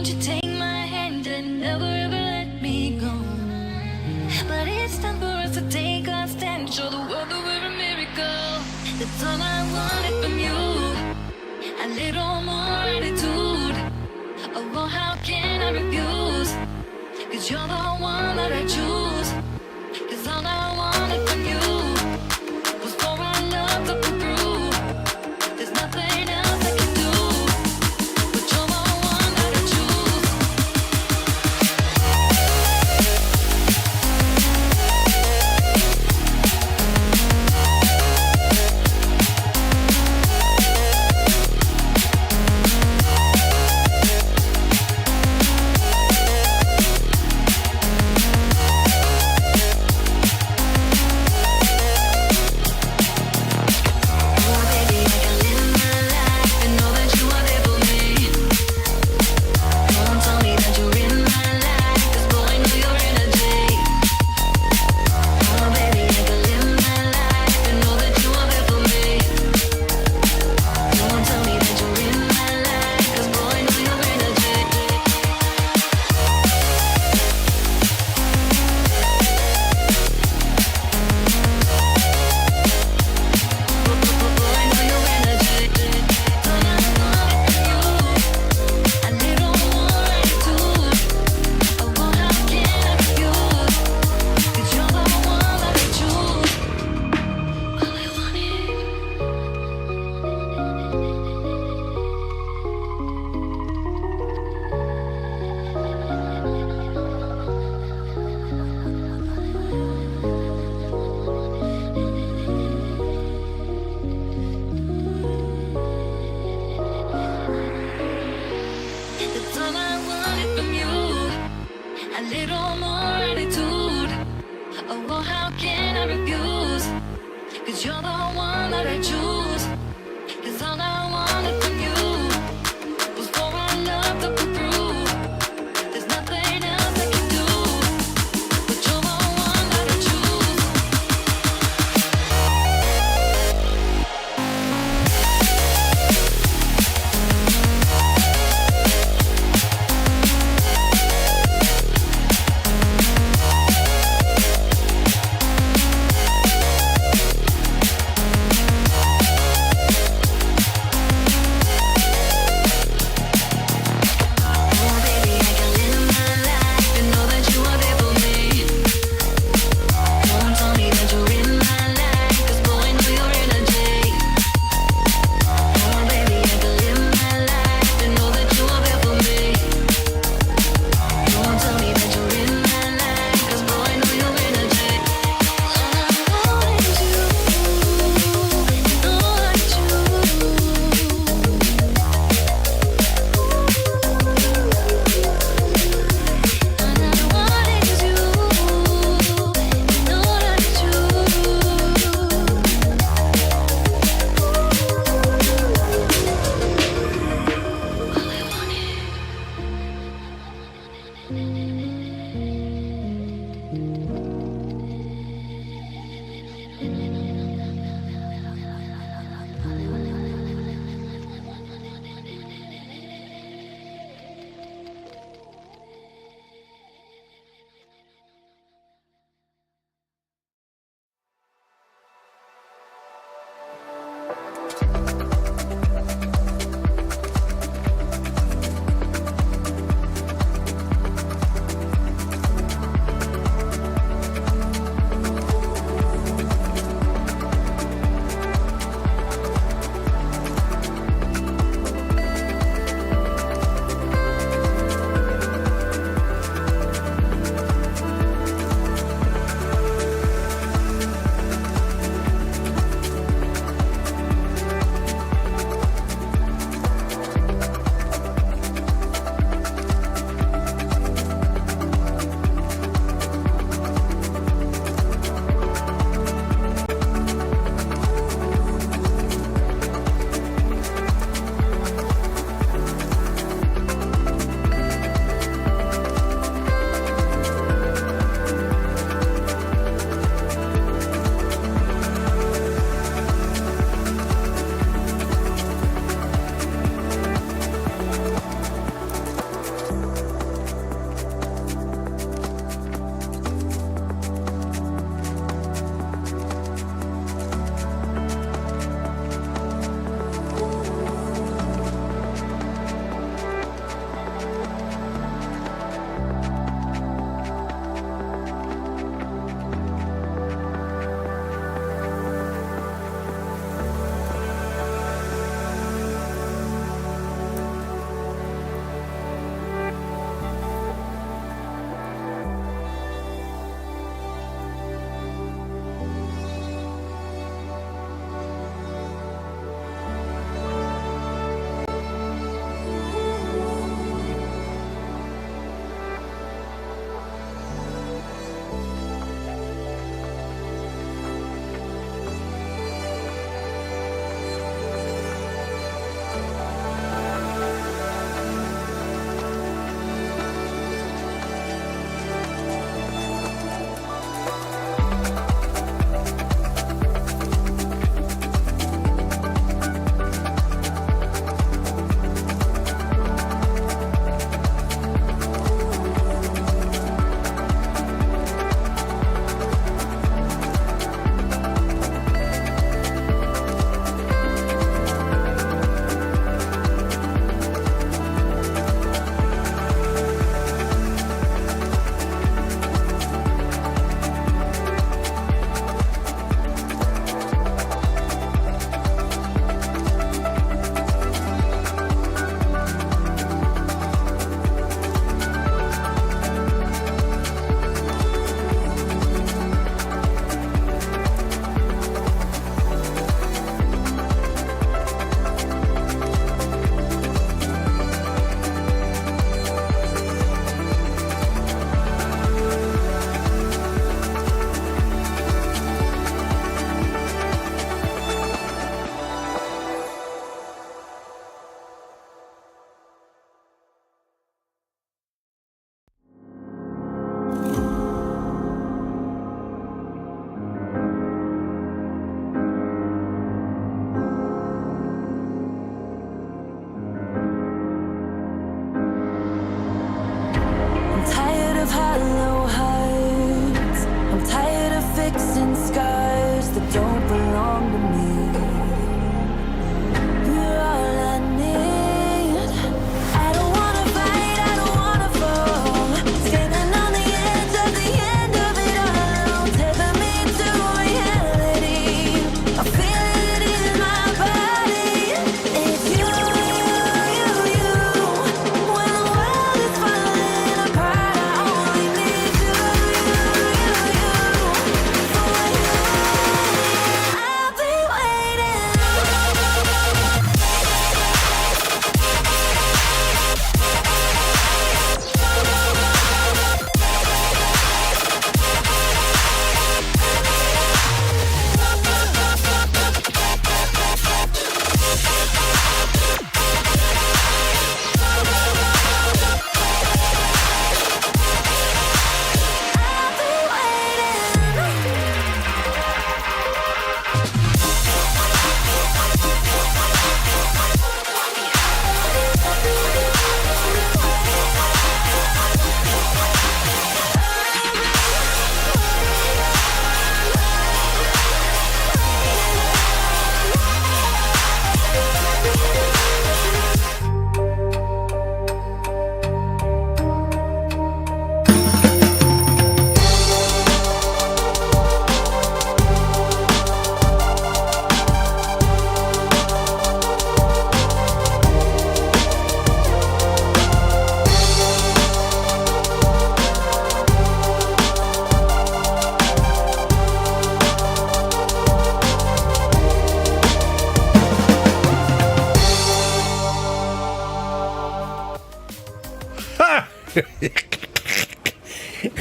you take my hand and never ever let me go? But it's time for us to take our stand, show the world that we're a miracle. That's all I wanted from you. A little more attitude. Oh, well, how can I refuse? 'Cause you're the one that I choose. 'Cause all I wanted from you was for our love to come through. There's nothing else I can do, but you're the one that I choose. That's all I wanted from you. A little more attitude. Oh, well, how can I refuse? 'Cause you're the one that I choose. 'Cause all I wanted from you was for our love to come through. There's nothing else I can do, but you're the one that I choose.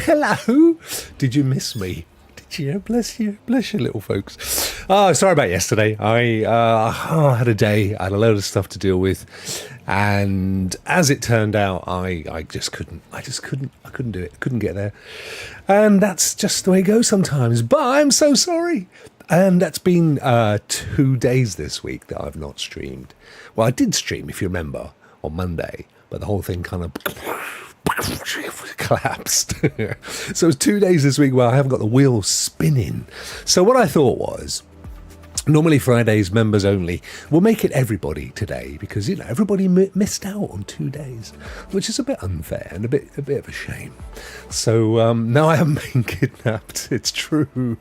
Hello. Did you miss me? Did you? Bless you, little folks. Oh, sorry about yesterday. I had a day. I had a load of stuff to deal with, and as it turned out, I just couldn't. I couldn't do it. Couldn't get there, and that's just the way it goes sometimes. But I'm so sorry. And that's been 2 days this week that I've not streamed. Well, I did stream, if you remember, on Monday, but the whole thing kind of collapsed. So it's 2 days this week where I haven't got the wheel spinning. So what I thought was, normally Fridays, members only. We'll make it everybody today because, everybody missed out on 2 days, which is a bit unfair and a bit of a shame. So now I haven't been kidnapped. It's true.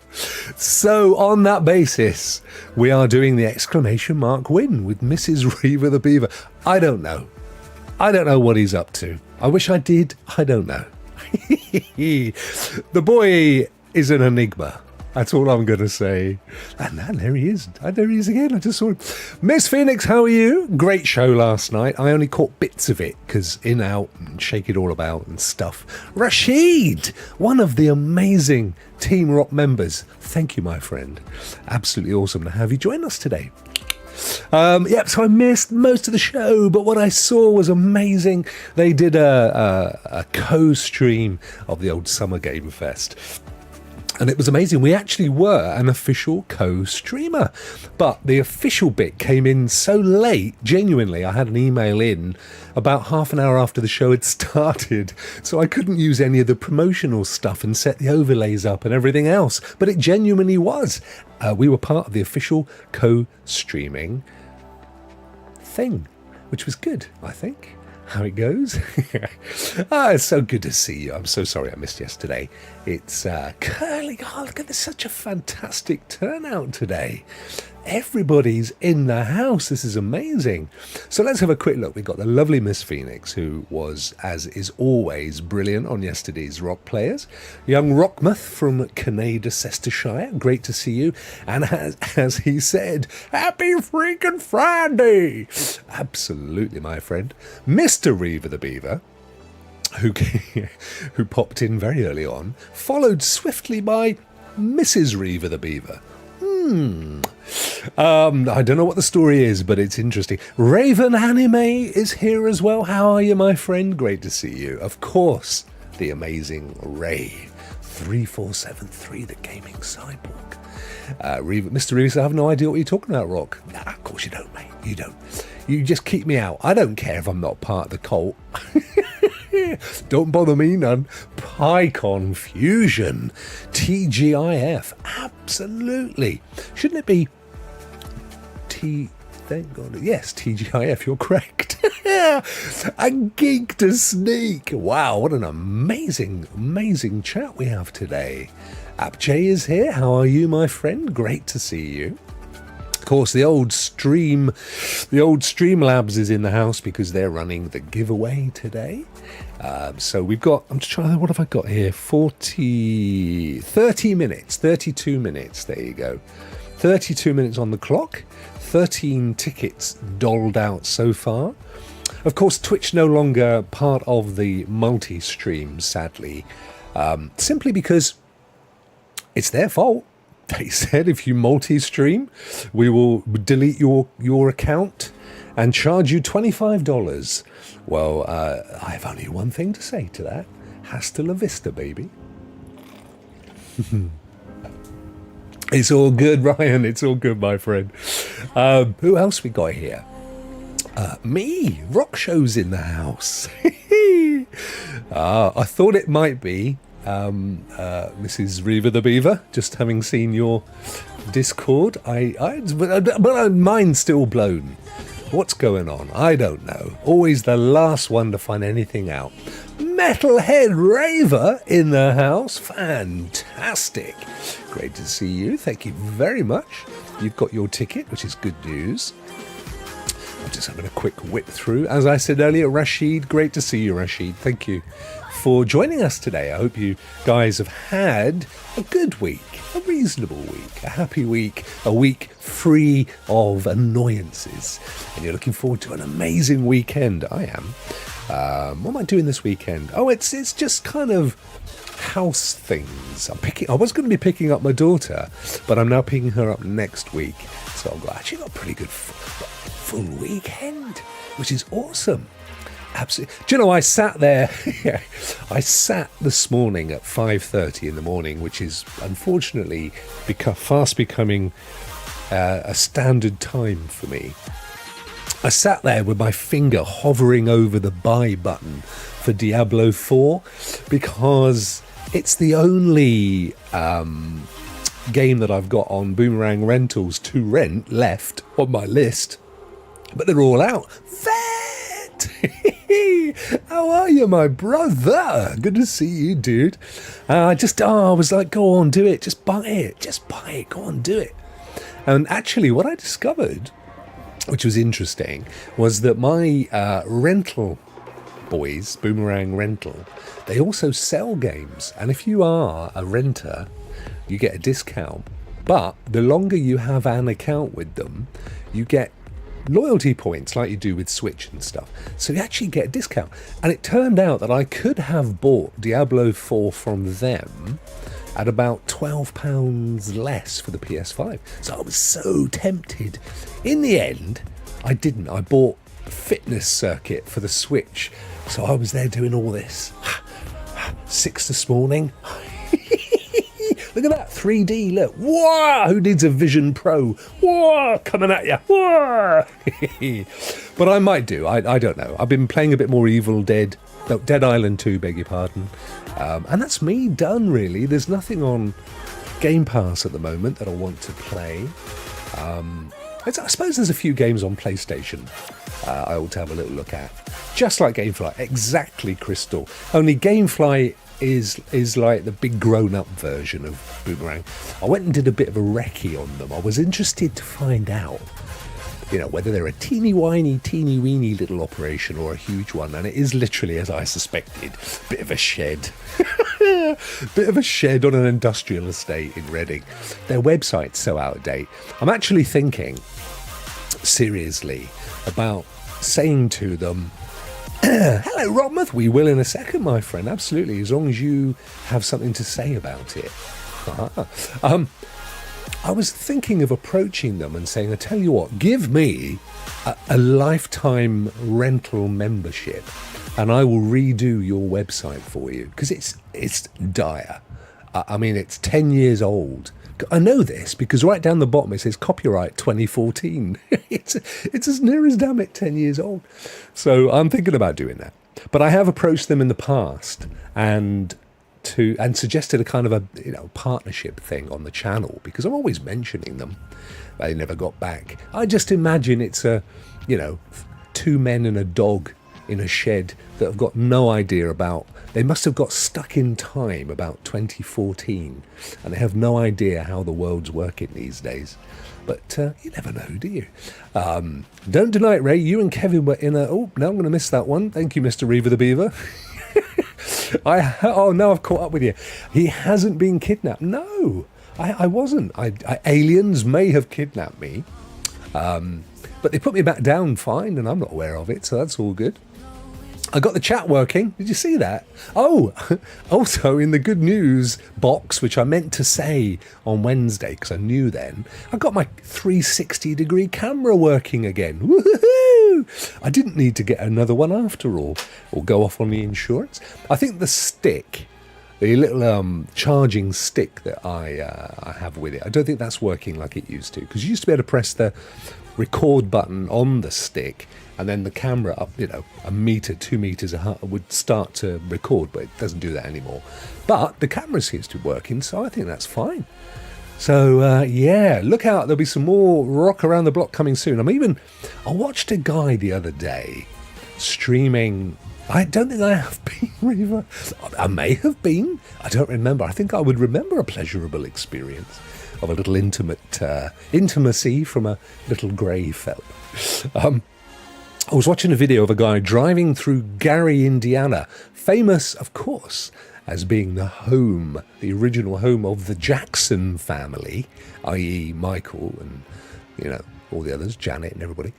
So on that basis, we are doing the exclamation mark win with Mrs. Reaver the Beaver. I don't know what he's up to. I wish I did. I don't know. The boy is an enigma. That's all I'm going to say. And there he is. There he is again. I just saw him. Miss Phoenix, how are you? Great show last night. I only caught bits of it because in, out, and shake it all about and stuff. Rashid, one of the amazing Team Rock members. Thank you, my friend. Absolutely awesome to have you join us today. So I missed most of the show, but what I saw was amazing. They did a co-stream of the old Summer Game Fest. And it was amazing. We actually were an official co-streamer. But the official bit came in so late, genuinely. I had an email in about half an hour after the show had started. So I couldn't use any of the promotional stuff and set the overlays up and everything else. But it genuinely was. We were part of the official co-streaming thing, which was good, I think. How it goes. It's so good to see you. I'm so sorry I missed yesterday. It's curling. Oh, look at this. Such a fantastic turnout today. Everybody's in the house. This is amazing. So let's have a quick look. We've got the lovely Miss Phoenix, who was, as is always, brilliant on yesterday's Rock Players. Young Rockmuth from Canada-Cestershire. Great to see you. And as he said, happy freaking Friday. Absolutely, my friend. Mr. Reaver the Beaver, who popped in very early on, followed swiftly by Mrs. Reaver the Beaver. I don't know what the story is, but it's interesting. Raven Anime is here as well. How are you, my friend? Great to see you. Of course, the amazing Ray 3473, the gaming cyborg. Mr. Reeves, I have no idea what you're talking about, Rock. Nah, of course you don't, mate. You don't. You just keep me out. I don't care if I'm not part of the cult. Don't bother me none. PyCon Fusion. TGIF. Absolutely. Shouldn't it be thank God. Yes, TGIF, you're correct. A geek to sneak. Wow, what an amazing chat we have today. AppJ is here. How are you, my friend? Great to see you. Of course, the old Streamlabs is in the house because they're running the giveaway today. So we've got, I'm just trying to, what have I got here? 32 minutes. There you go. 32 minutes on the clock. 13 tickets doled out so far. Of course, Twitch no longer part of the multi-stream, sadly. Simply because it's their fault. They said if you multi-stream, we will delete your account and charge you $25. Well, I have only one thing to say to that. Hasta la vista, baby. It's all good, Ryan. It's all good, my friend. Who else we got here? Me. Rokk Show's in the house. I thought it might be Mrs. Reaver the Beaver, just having seen your Discord. But mine's still blown. What's going on? I don't know. Always the last one to find anything out. Metalhead Raver in the house. Fantastic. Great to see you. Thank you very much. You've got your ticket, which is good news. I'm just having a quick whip through. As I said earlier, Rashid, great to see you, Rashid. Thank you for joining us today. I hope you guys have had a good week, a reasonable week, a happy week, a week free of annoyances. And you're looking forward to an amazing weekend. I am. What am I doing this weekend? Oh, it's just kind of house things. I was going to be picking up my daughter, but I'm now picking her up next week. So I've actually got a pretty good full weekend, which is awesome. Absolutely. Do you know, I sat there, I sat this morning at 5:30 in the morning, which is unfortunately fast becoming a standard time for me. I sat there with my finger hovering over the buy button for Diablo 4 because it's the only game that I've got on Boomerang Rentals to rent left on my list, but they're all out. Vet! How are you, my brother? Good to see you, dude. I was like, go on, do it. Just buy it. Go on, do it. And actually, what I discovered, which was interesting, was that my rental boys, Boomerang Rental, they also sell games. And if you are a renter, you get a discount. But the longer you have an account with them, you get loyalty points like you do with Switch and stuff. So you actually get a discount. And it turned out that I could have bought Diablo 4 from them at about £12 less for the PS5. So I was so tempted. In the end, I didn't. I bought Fitness Circuit for the Switch. So I was there doing all this. 6 this morning. Look at that, 3D, look. Whoa! Who needs a Vision Pro? Whoa! Coming at you. Whoa! But I might do. I don't know. I've been playing a bit more Dead Island 2, beg your pardon. And that's me done, really. There's nothing on Game Pass at the moment that I want to play. I suppose there's a few games on PlayStation I ought to have a little look at. Just like Gamefly. Exactly, Crystal. Only Gamefly is like the big grown-up version of Boomerang. I went and did a bit of a recce on them. I was interested to find out, whether they're a teeny weeny little operation or a huge one. And it is literally, as I suspected, a bit of a shed. Bit of a shed on an industrial estate in Reading. Their website's so out of date. I'm actually thinking, seriously, about saying to them, hello, Rodmuth. We will in a second, my friend. Absolutely, as long as you have something to say about it. I was thinking of approaching them and saying, I tell you what, give me a lifetime rental membership and I will redo your website for you, because it's dire. I mean, it's 10 years old. I know this because right down the bottom it says copyright 2014. It's as near as damn it 10 years old. So I'm thinking about doing that. But I have approached them in the past and suggested a kind of a partnership thing on the channel, because I'm always mentioning them. They never got back. I just imagine it's two men and a dog in a shed that have got no idea about. They must have got stuck in time about 2014, and they have no idea how the world's working these days. But you never know, do you? Don't deny it, Ray. You and Kevin were in a... Oh, now I'm going to miss that one. Thank you, Mr. Reaver the Beaver. Now I've caught up with you. He hasn't been kidnapped. No, I wasn't. Aliens may have kidnapped me, but they put me back down fine, and I'm not aware of it, so that's all good. I got the chat working. Did you see that? Oh, also in the good news box, which I meant to say on Wednesday because I knew then, I got my 360-degree camera working again. Woohoo! I didn't need to get another one after all, or go off on the insurance. I think the stick, the little charging stick that I have with it, I don't think that's working like it used to, because you used to be able to press the record button on the stick and then the camera up, a meter, 2 meters would start to record, but it doesn't do that anymore. But the camera seems to be working, so I think that's fine. So, look out. There'll be some more Rock Around the Block coming soon. I watched a guy the other day streaming. I don't think I have been, Reaver. I may have been. I don't remember. I think I would remember a pleasurable experience of a little intimacy from a little grey fella. I was watching a video of a guy driving through Gary, Indiana, famous, of course, as being the original home of the Jackson family, i.e. Michael and, all the others, Janet and everybody.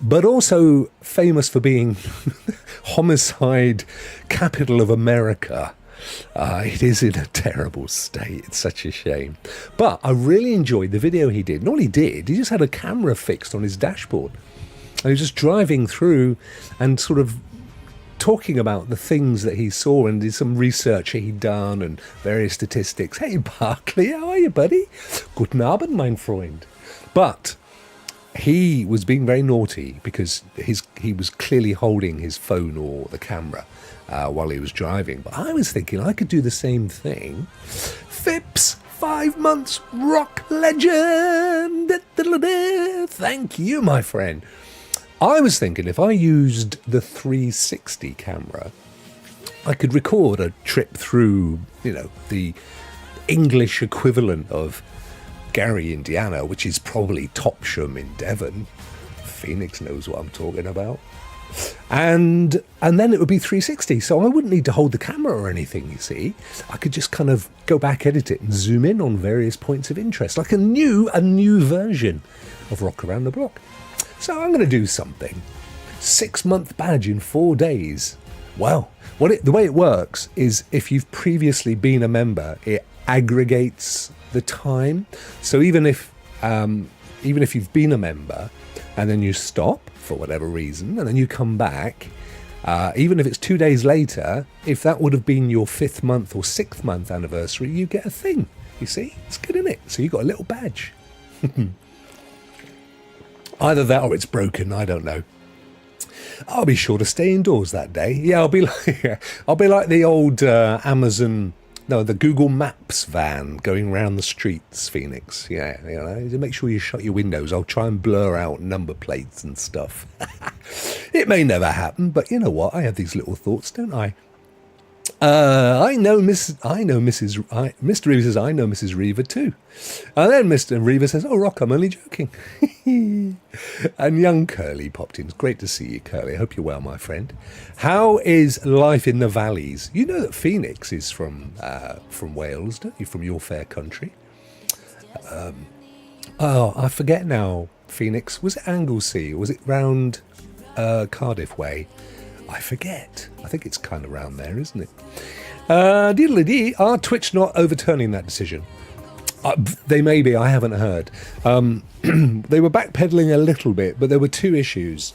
But also famous for being homicide capital of America. It is in a terrible state. It's such a shame. But I really enjoyed the video he did. Not he did, he just had a camera fixed on his dashboard. And he was just driving through and sort of talking about the things that he saw and did some research he'd done and various statistics. Hey, Barclay, how are you, buddy? Guten Abend, mein Freund. But he was being very naughty because he was clearly holding his phone or the camera while he was driving. But I was thinking I could do the same thing. Phipps, 5 months, rock legend. Thank you, my friend. I was thinking if I used the 360 camera, I could record a trip through, the English equivalent of Gary, Indiana, which is probably Topsham in Devon. Phoenix knows what I'm talking about. And then it would be 360, so I wouldn't need to hold the camera or anything, you see. I could just kind of go back, edit it, and zoom in on various points of interest, like a new version of Rock Around the Block. So I'm going to do something. 6-month badge in 4 days. Well, the way it works is if you've previously been a member, it aggregates the time. So even if you've been a member and then you stop for whatever reason and then you come back, even if it's 2 days later, if that would have been your 5th month or 6th month anniversary, you get a thing. You see, it's good, isn't it? So you got a little badge. Either that or it's broken, I don't know. I'll be sure to stay indoors that day. Yeah, I'll be like the old the Google Maps van going around the streets, Phoenix. Yeah, make sure you shut your windows. I'll try and blur out number plates and stuff. It may never happen, but you know what? I have these little thoughts, don't I? Mr. Reaver says, I know Mrs. Reaver too. And then Mr. Reaver says, oh, Rock, I'm only joking. And young Curly popped in. It's great to see you, Curly. I hope you're well, my friend. How is life in the valleys? You know that Phoenix is from Wales, don't you? From your fair country. I forget now, Phoenix. Was it Anglesey? Or was it round Cardiff way? I forget. I think it's kind of round there, isn't it? Diddly-dee. Are Twitch not overturning that decision? They may be. I haven't heard. They were backpedaling a little bit, but there were 2 issues.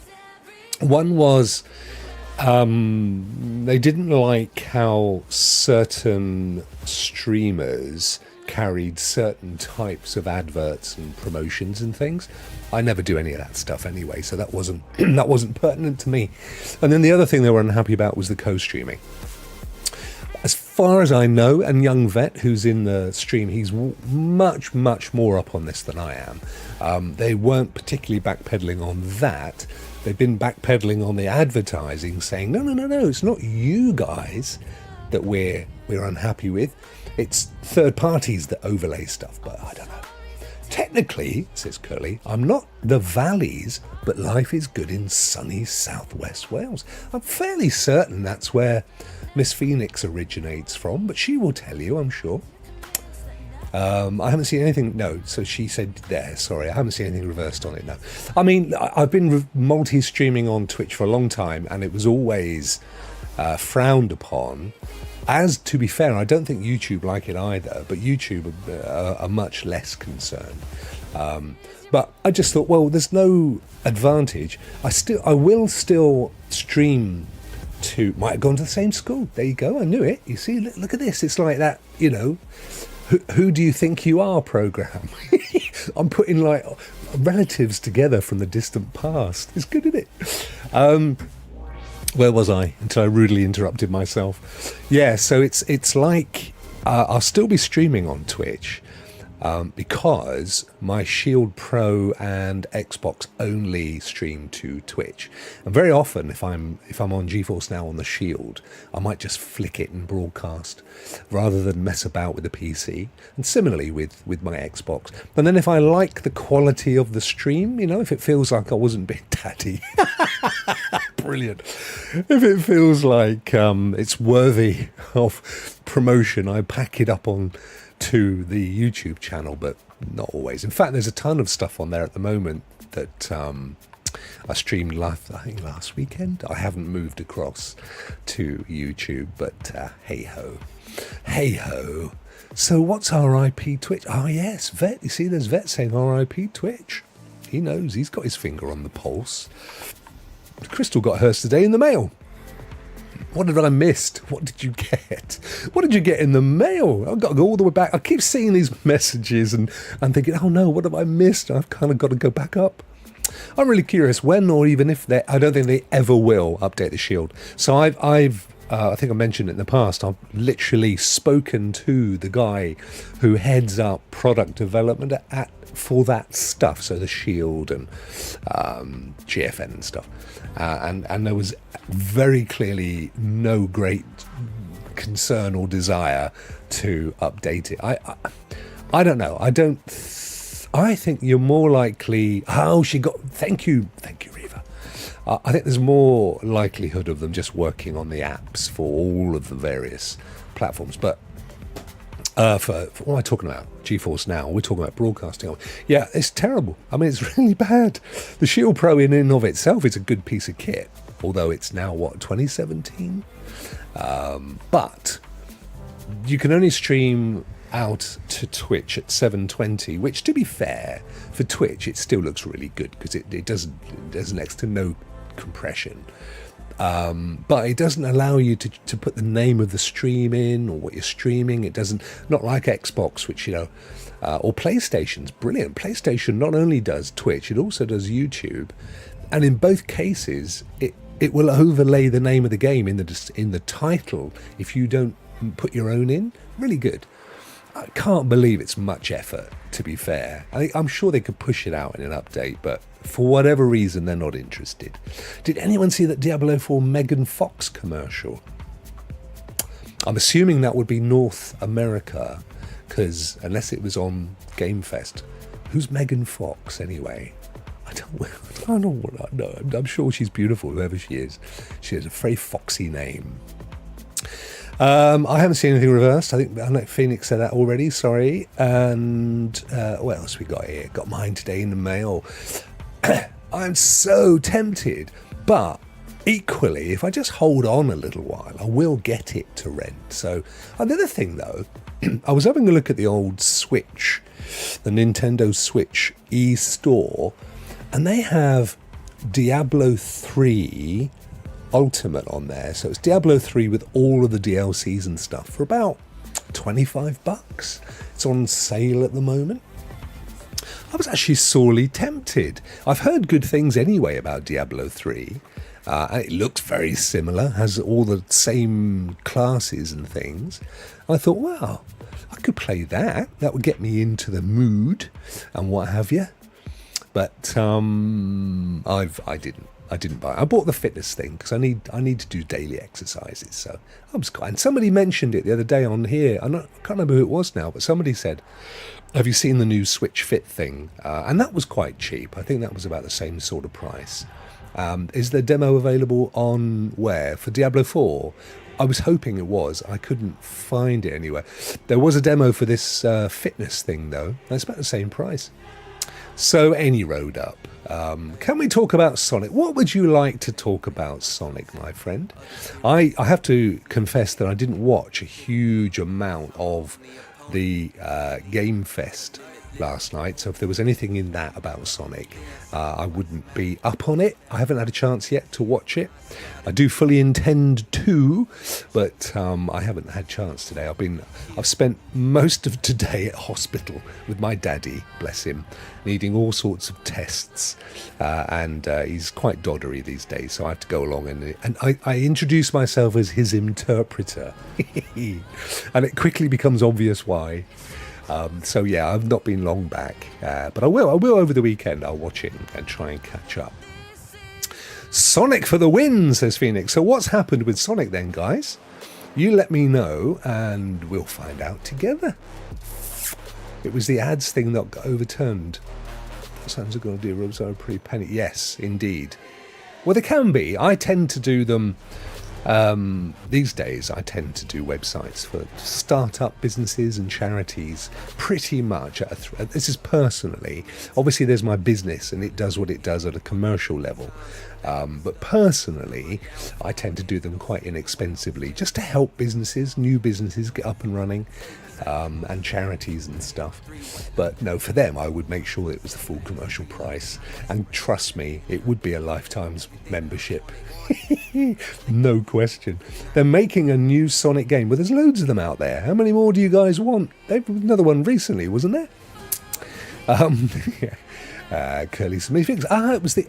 One was they didn't like how certain streamers carried certain types of adverts and promotions and things. I never do any of that stuff anyway, so that wasn't pertinent to me. And then the other thing they were unhappy about was the co-streaming. As far as I know, and Young Vet, who's in the stream, he's much, much more up on this than I am. They weren't particularly backpedaling on that. They've been backpedaling on the advertising, saying, no, it's not you guys that we're unhappy with. It's third parties that overlay stuff, but I don't know. Technically, says Curly, I'm not the valleys, but life is good in sunny southwest Wales. I'm fairly certain that's where Miss Phoenix originates from, but she will tell you, I'm sure. I haven't seen anything. No, so she said there. Sorry, I haven't seen anything reversed on it. No, I mean I've been multi-streaming on Twitch for a long time, and it was always frowned upon. As to be fair, I don't think YouTube like it either, but YouTube are much less concerned. But I just thought, well, there's no advantage. I will still stream to. Might have gone to the same school. There you go. I knew it. You see, look at this. It's like that. Who do you think you are program? I'm putting like relatives together from the distant past. It's good, isn't it? Where was I until I rudely interrupted myself? Yeah, so it's like I'll still be streaming on Twitch because my Shield Pro and Xbox only stream to Twitch. And very often, if I'm on GeForce Now on the Shield, I might just flick it and broadcast rather than mess about with the PC. And similarly with my Xbox. And then if I like the quality of the stream, if it feels like I wasn't being daddy. Brilliant. If it feels like it's worthy of promotion, I pack it up on to the YouTube channel, but not always. In fact, there's a ton of stuff on there at the moment that I streamed live, I think, last weekend. I haven't moved across to YouTube, but hey-ho. Hey-ho. So what's RIP Twitch? Oh, yes, Vet. You see, there's Vet saying RIP Twitch. He knows. He's got his finger on the pulse. Crystal got hers today in the mail. What did I miss? What did you get? What did you get in the mail? I've got to go all the way back. I keep seeing these messages and I'm thinking, oh no, what have I missed? I've kind of got to go back up. I'm really curious when or even if they, I don't think they ever will update the Shield. So I think I mentioned it in the past, I've literally spoken to the guy who heads up product development for that stuff, so the Shield and GFN and stuff. And there was very clearly no great concern or desire to update it. I don't know. I think you're more likely... Oh, thank you, Reva. I think there's more likelihood of them just working on the apps for all of the various platforms. But for what am I talking about? GeForce Now. We're talking about broadcasting. Yeah, it's terrible. I mean, it's really bad. The Shield Pro in and of itself is a good piece of kit, although it's now, 2017? But you can only stream out to Twitch at 720, which, to be fair, for Twitch, it still looks really good because it doesn't next to no compression, but it doesn't allow you to put the name of the stream in or what you're streaming. It doesn't, not like Xbox, which or PlayStation's brilliant. PlayStation not only does Twitch, it also does YouTube, and in both cases it will overlay the name of the game in the title if you don't put your own in. Really good. I can't believe it's much effort, to be fair. I'm sure they could push it out in an update, but for whatever reason, they're not interested. Did anyone see that Diablo 4 Megan Fox commercial? I'm assuming that would be North America, because unless it was on Game Fest. Who's Megan Fox, anyway? I don't know. I'm sure she's beautiful, whoever she is. She has a very foxy name. I haven't seen anything reversed. I think Phoenix said that already, sorry. And what else we got here? Got mine today in the mail. I'm so tempted, but equally, if I just hold on a little while, I will get it to rent. So another thing though, I was having a look at the old Switch, the Nintendo Switch e-store, and they have Diablo 3 Ultimate on there. So it's Diablo 3 with all of the DLCs and stuff for about $25. It's on sale at the moment. I was actually sorely tempted. I've heard good things anyway about Diablo 3. It looks very similar, has all the same classes and things. I thought, well, I could play that. That would get me into the mood and what have you. But I didn't buy it. I bought the fitness thing because I need to do daily exercises. So I was quite. And somebody mentioned it the other day on here. I can't remember who it was now, but somebody said, "Have you seen the new Switch Fit thing?" And that was quite cheap. I think that was about the same sort of price. Is the demo available on where? For Diablo 4? I was hoping it was. I couldn't find it anywhere. There was a demo for this fitness thing though. It's about the same price. So any road up. Can we talk about Sonic? What would you like to talk about Sonic, my friend? I have to confess that I didn't watch a huge amount of the Game Fest last night, so if there was anything in that about Sonic, I wouldn't be up on it. I haven't had a chance yet to watch it. I do fully intend to, but I haven't had a chance today. I've spent most of today at hospital with my daddy, bless him, needing all sorts of tests, and he's quite doddery these days, so I have to go along and I introduce myself as his interpreter, and it quickly becomes obvious why. So yeah, I've not been long back, but I will over the weekend. I'll watch it and try and catch up. Sonic for the win, says Phoenix. So what's happened with Sonic then, guys? You let me know and we'll find out together. It was the ads thing that got overturned. Sounds are going to do rubs are a pretty penny. Yes, indeed. Well, they can be. I tend to do them These days, I tend to do websites for start-up businesses and charities pretty much. This is personally. Obviously, there's my business, and it does what it does at a commercial level. But personally, I tend to do them quite inexpensively, just to help businesses, new businesses, get up and running, and charities and stuff. But no, for them, I would make sure it was the full commercial price. And trust me, it would be a lifetime's membership. No question. They're making a new Sonic game, but there's loads of them out there. How many more do you guys want? There was another one recently, wasn't there? Curly Smith. It was the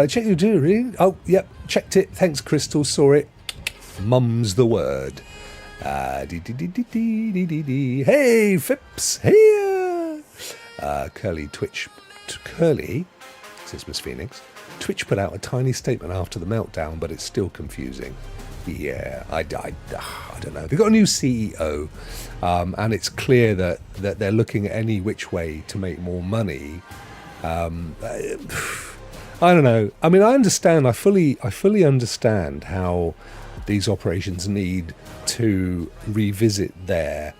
check your jewelry. Oh, yep, checked it. Thanks, Crystal. Saw it. Mum's the word. Hey, Phipps. Hey. Curly, says Miss Phoenix. Twitch put out a tiny statement after the meltdown, but it's still confusing. Yeah, I don't know. They've got a new CEO, and it's clear that they're looking at any which way to make more money. I don't know. I mean, I understand. I fully understand how these operations need to revisit their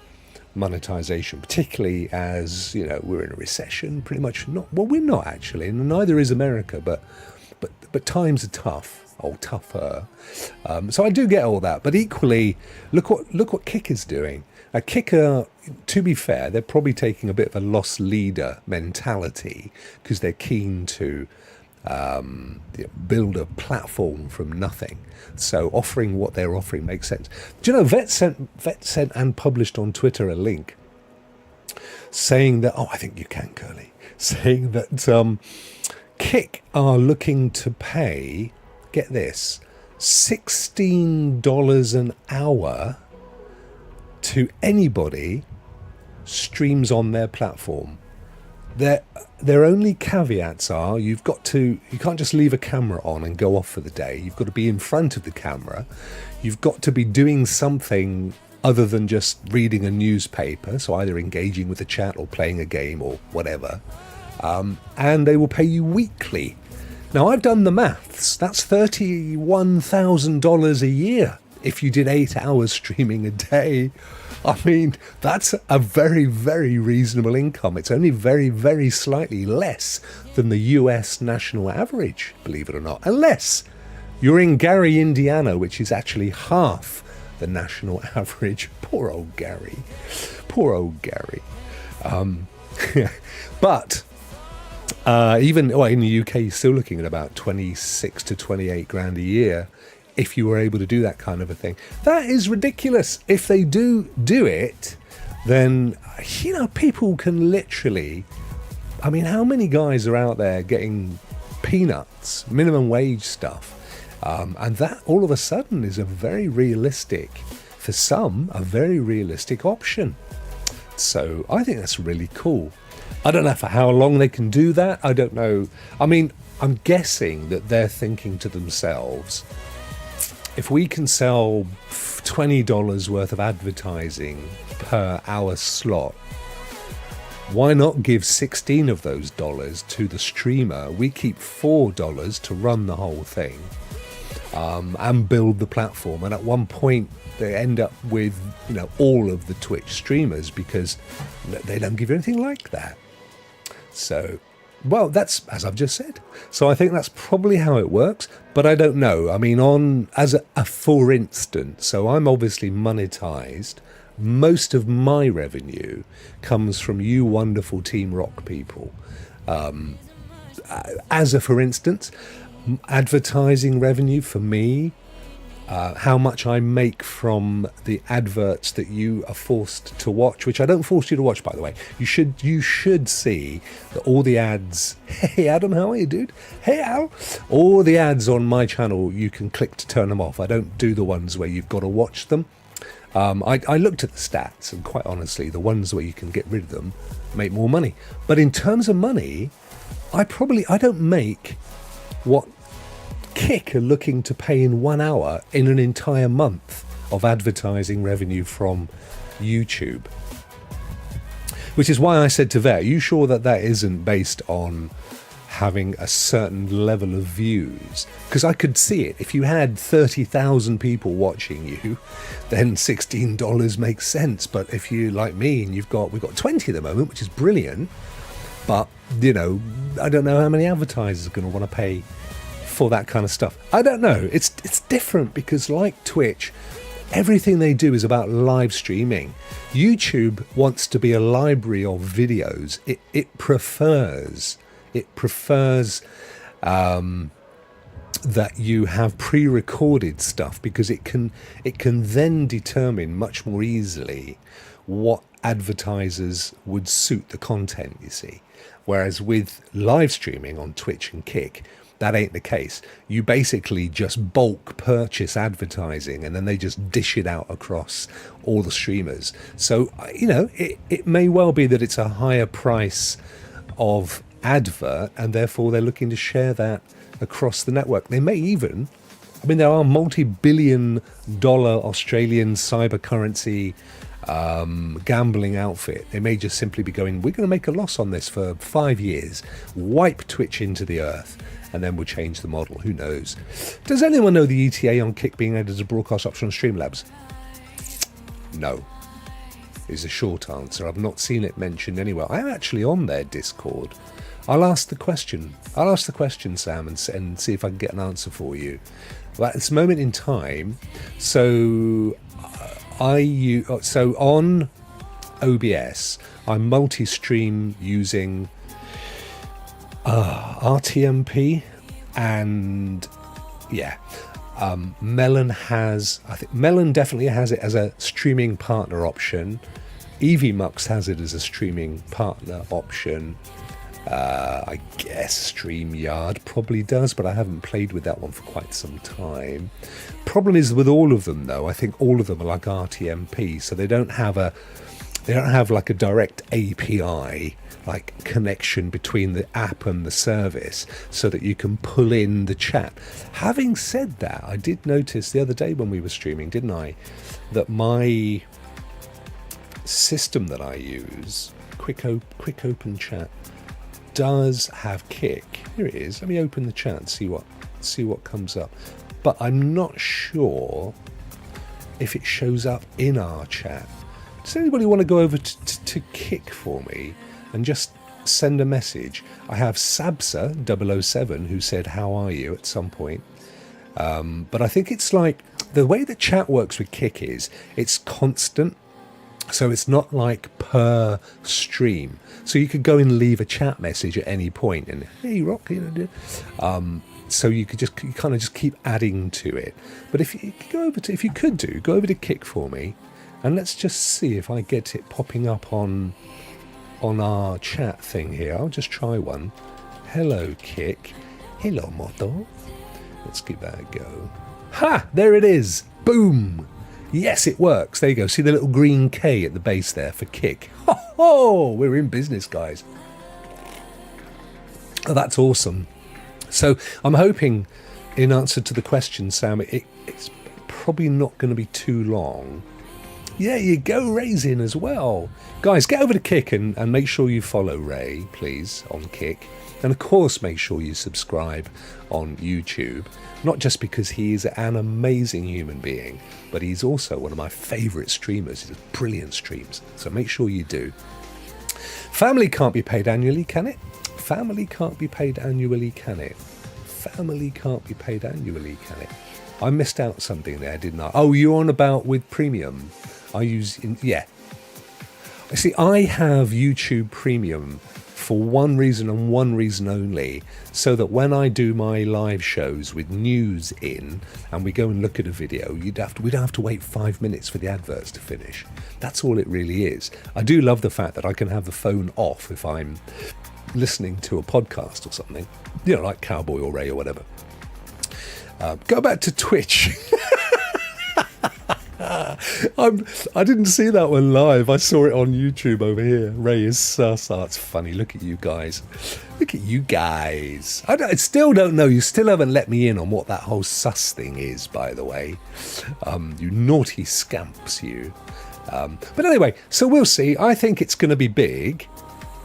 monetization, particularly as, you know, we're in a recession. Pretty much not. Well, we're not actually, and neither is America. But times are tough. Oh, tougher. So I do get all that, but equally, look what Kick is doing. Kicker, to be fair, they're probably taking a bit of a loss leader mentality because they're keen to build a platform from nothing. So offering what they're offering makes sense. Do you know, Vet sent and published on Twitter a link saying that, I think you can, Curly, saying that Kick are looking to pay, get this, $16 an hour to anybody streams on their platform. Their only caveats are you can't just leave a camera on and go off for the day. You've got to be in front of the camera. You've got to be doing something other than just reading a newspaper, so either engaging with the chat or playing a game or whatever. And they will pay you weekly. Now, I've done the maths. That's $31,000 a year if you did 8 hours streaming a day. I mean, that's a very, very reasonable income. It's only very, very slightly less than the US national average, believe it or not. Unless you're in Gary, Indiana, which is actually half the national average. Poor old Gary. Poor old Gary. But even in the UK, you're still looking at about 26 to 28 grand a year if you were able to do that kind of a thing. That is ridiculous. If they do it, then, you know, people can literally, I mean, how many guys are out there getting peanuts, minimum wage stuff? And that all of a sudden is a very realistic, for some, a very realistic option. So I think that's really cool. I don't know for how long they can do that. I don't know. I mean, I'm guessing that they're thinking to themselves, if we can sell $20 worth of advertising per hour slot, why not give 16 of those dollars to the streamer? We keep $4 to run the whole thing, and build the platform. And at one point, they end up with, you know, all of the Twitch streamers because they don't give you anything like that. So, well, that's as I've just said. So I think that's probably how it works, but I don't know. I mean, as a for instance, so I'm obviously monetized. Most of my revenue comes from you wonderful Team Rokk people. As a for instance, advertising revenue for me, how much I make from the adverts that you are forced to watch, which I don't force you to watch, by the way. You should see that all the ads. Hey Adam, how are you, dude? Hey Al. All the ads on my channel, you can click to turn them off. I don't do the ones where you've got to watch them. I looked at the stats, and quite honestly, the ones where you can get rid of them make more money. But in terms of money, I don't make what Kick are looking to pay in 1 hour in an entire month of advertising revenue from YouTube. Which is why I said to Vet, are you sure that isn't based on having a certain level of views, because I could see it. If you had 30,000 people watching you, then $16 makes sense. But if you, like me, and we've got 20 at the moment, which is brilliant, but I don't know how many advertisers are going to want to pay for that kind of stuff. I don't know. It's different, because like Twitch, everything they do is about live streaming. YouTube wants to be a library of videos. It prefers that you have pre-recorded stuff, because it can then determine much more easily what advertisers would suit the content, you see. Whereas with live streaming on Twitch and Kick, that ain't the case. You basically just bulk purchase advertising, and then they just dish it out across all the streamers. So, it may well be that it's a higher price of advert, and therefore they're looking to share that across the network. They may even, there are multi-billion-dollar Australian cyber currency gambling outfit. They may just simply be going, we're going to make a loss on this for 5 years, wipe Twitch into the earth, and then we'll change the model. Who knows? Does anyone know the ETA on Kick being added as a broadcast option on Streamlabs? No, is a short answer. I've not seen it mentioned anywhere. I'm actually on their Discord. I'll ask the question, Sam, and see if I can get an answer for you. But at this moment in time, so on OBS, I multi-stream using RTMP, and Melon definitely has it as a streaming partner option. EVMux has it as a streaming partner option. I guess StreamYard probably does, but I haven't played with that one for quite some time. Problem is with all of them, though, I think all of them are like RTMP, so they don't have like a direct API like connection between the app and the service, so that you can pull in the chat. Having said that, I did notice the other day when we were streaming, didn't I, that my system that I use, quick open chat, does have Kick. Here it is. Let me open the chat and see what comes up. But I'm not sure if it shows up in our chat. Does anybody want to go over to Kick for me and just send a message? I have Sabsa007 who said, how are you, at some point. But I think it's like, the way the chat works with Kick is, it's constant. So it's not like per stream. So you could go and leave a chat message at any point and, hey, Rokk, so you kind of just keep adding to it. But if you go over to Kick for me, and let's just see if I get it popping up on our chat thing here. I'll just try one. Hello, Kick. Hello, Moto. Let's give that a go. Ha! There it is. Boom. Yes, it works. There you go. See the little green K at the base there for Kick. Ho! We're in business, guys. Oh, that's awesome. So I'm hoping, in answer to the question, Sam, it's probably not going to be too long. Yeah, you go, Ray's in as well. Guys, get over to Kick and make sure you follow Ray, please, on Kick. And of course, make sure you subscribe on YouTube. Not just because he is an amazing human being, but he's also one of my favourite streamers. He does brilliant streams. So make sure you do. Family can't be paid annually, can it? Family can't be paid annually, can it? Family can't be paid annually, can it? I missed out something there, didn't I? Oh, you're on about with Premium. Yeah. See, I have YouTube Premium for one reason and one reason only, so that when I do my live shows with news in and we go and look at a video, we don't have to wait 5 minutes for the adverts to finish. That's all it really is. I do love the fact that I can have the phone off if I'm listening to a podcast or something, like Cowboy or Ray or whatever. Go back to Twitch. I didn't see that one live. I saw it on YouTube over here. Ray is sus. Oh, it's funny. Look at you guys. Look at you guys. I still don't know. You still haven't let me in on what that whole sus thing is, by the way. You naughty scamps, you. But anyway, so we'll see. I think it's going to be big.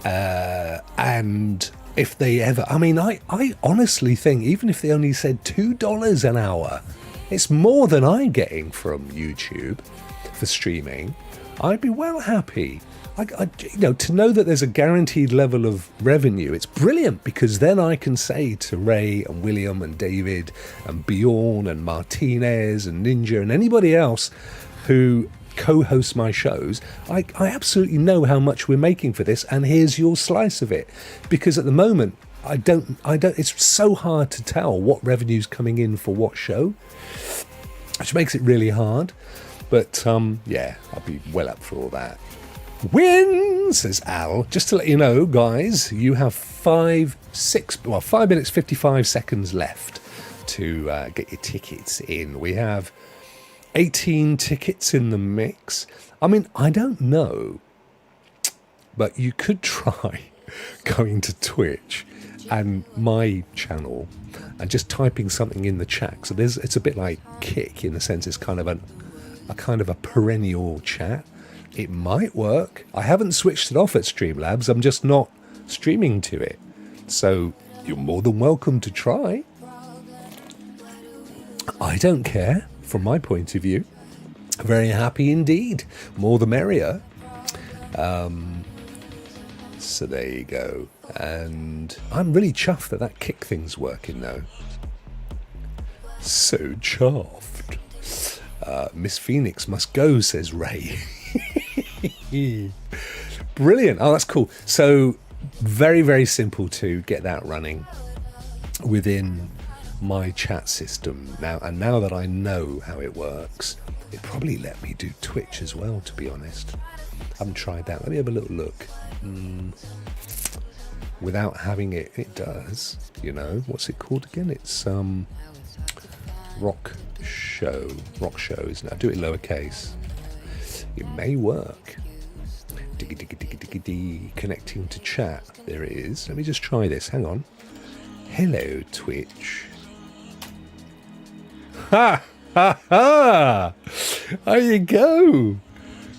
And if they ever, I mean, I honestly think even if they only said $2 an hour, it's more than I'm getting from YouTube for streaming. I'd be well happy. To know that there's a guaranteed level of revenue, it's brilliant, because then I can say to Ray and William and David and Bjorn and Martinez and Ninja and anybody else who co-hosts my shows, I absolutely know how much we're making for this, and here's your slice of it. Because at the moment, I don't. It's so hard to tell what revenue's coming in for what show, which makes it really hard. But yeah, I'll be well up for all that. Win, says Al. Just to let you know, guys, you have 5 minutes 55 seconds left to get your tickets in. We have 18 tickets in the mix. I mean, I don't know, but you could try going to Twitch and my channel and just typing something in the chat. So it's a bit like Kick in the sense it's kind of a perennial chat. It might work. I haven't switched it off at Streamlabs. I'm just not streaming to it. So you're more than welcome to try. I don't care from my point of view. Very happy indeed. More the merrier. So there you go. And I'm really chuffed that Kick thing's working though. So chuffed. Miss Phoenix must go, says Ray. Brilliant. Oh, that's cool. So very, very simple to get that running within my chat system now. And now that I know how it works, it probably let me do Twitch as well, to be honest. I haven't tried that. Let me have a little look. Without having it does. You know, what's it called again? It's Rokk Show. Rokk Show, isn't it? I do it lowercase. It may work. Diggy, diggy, diggy, diggy, diggy. Connecting to chat. There it is. Let me just try this. Hang on. Hello, Twitch. Ha! Ha! Ha! There you go.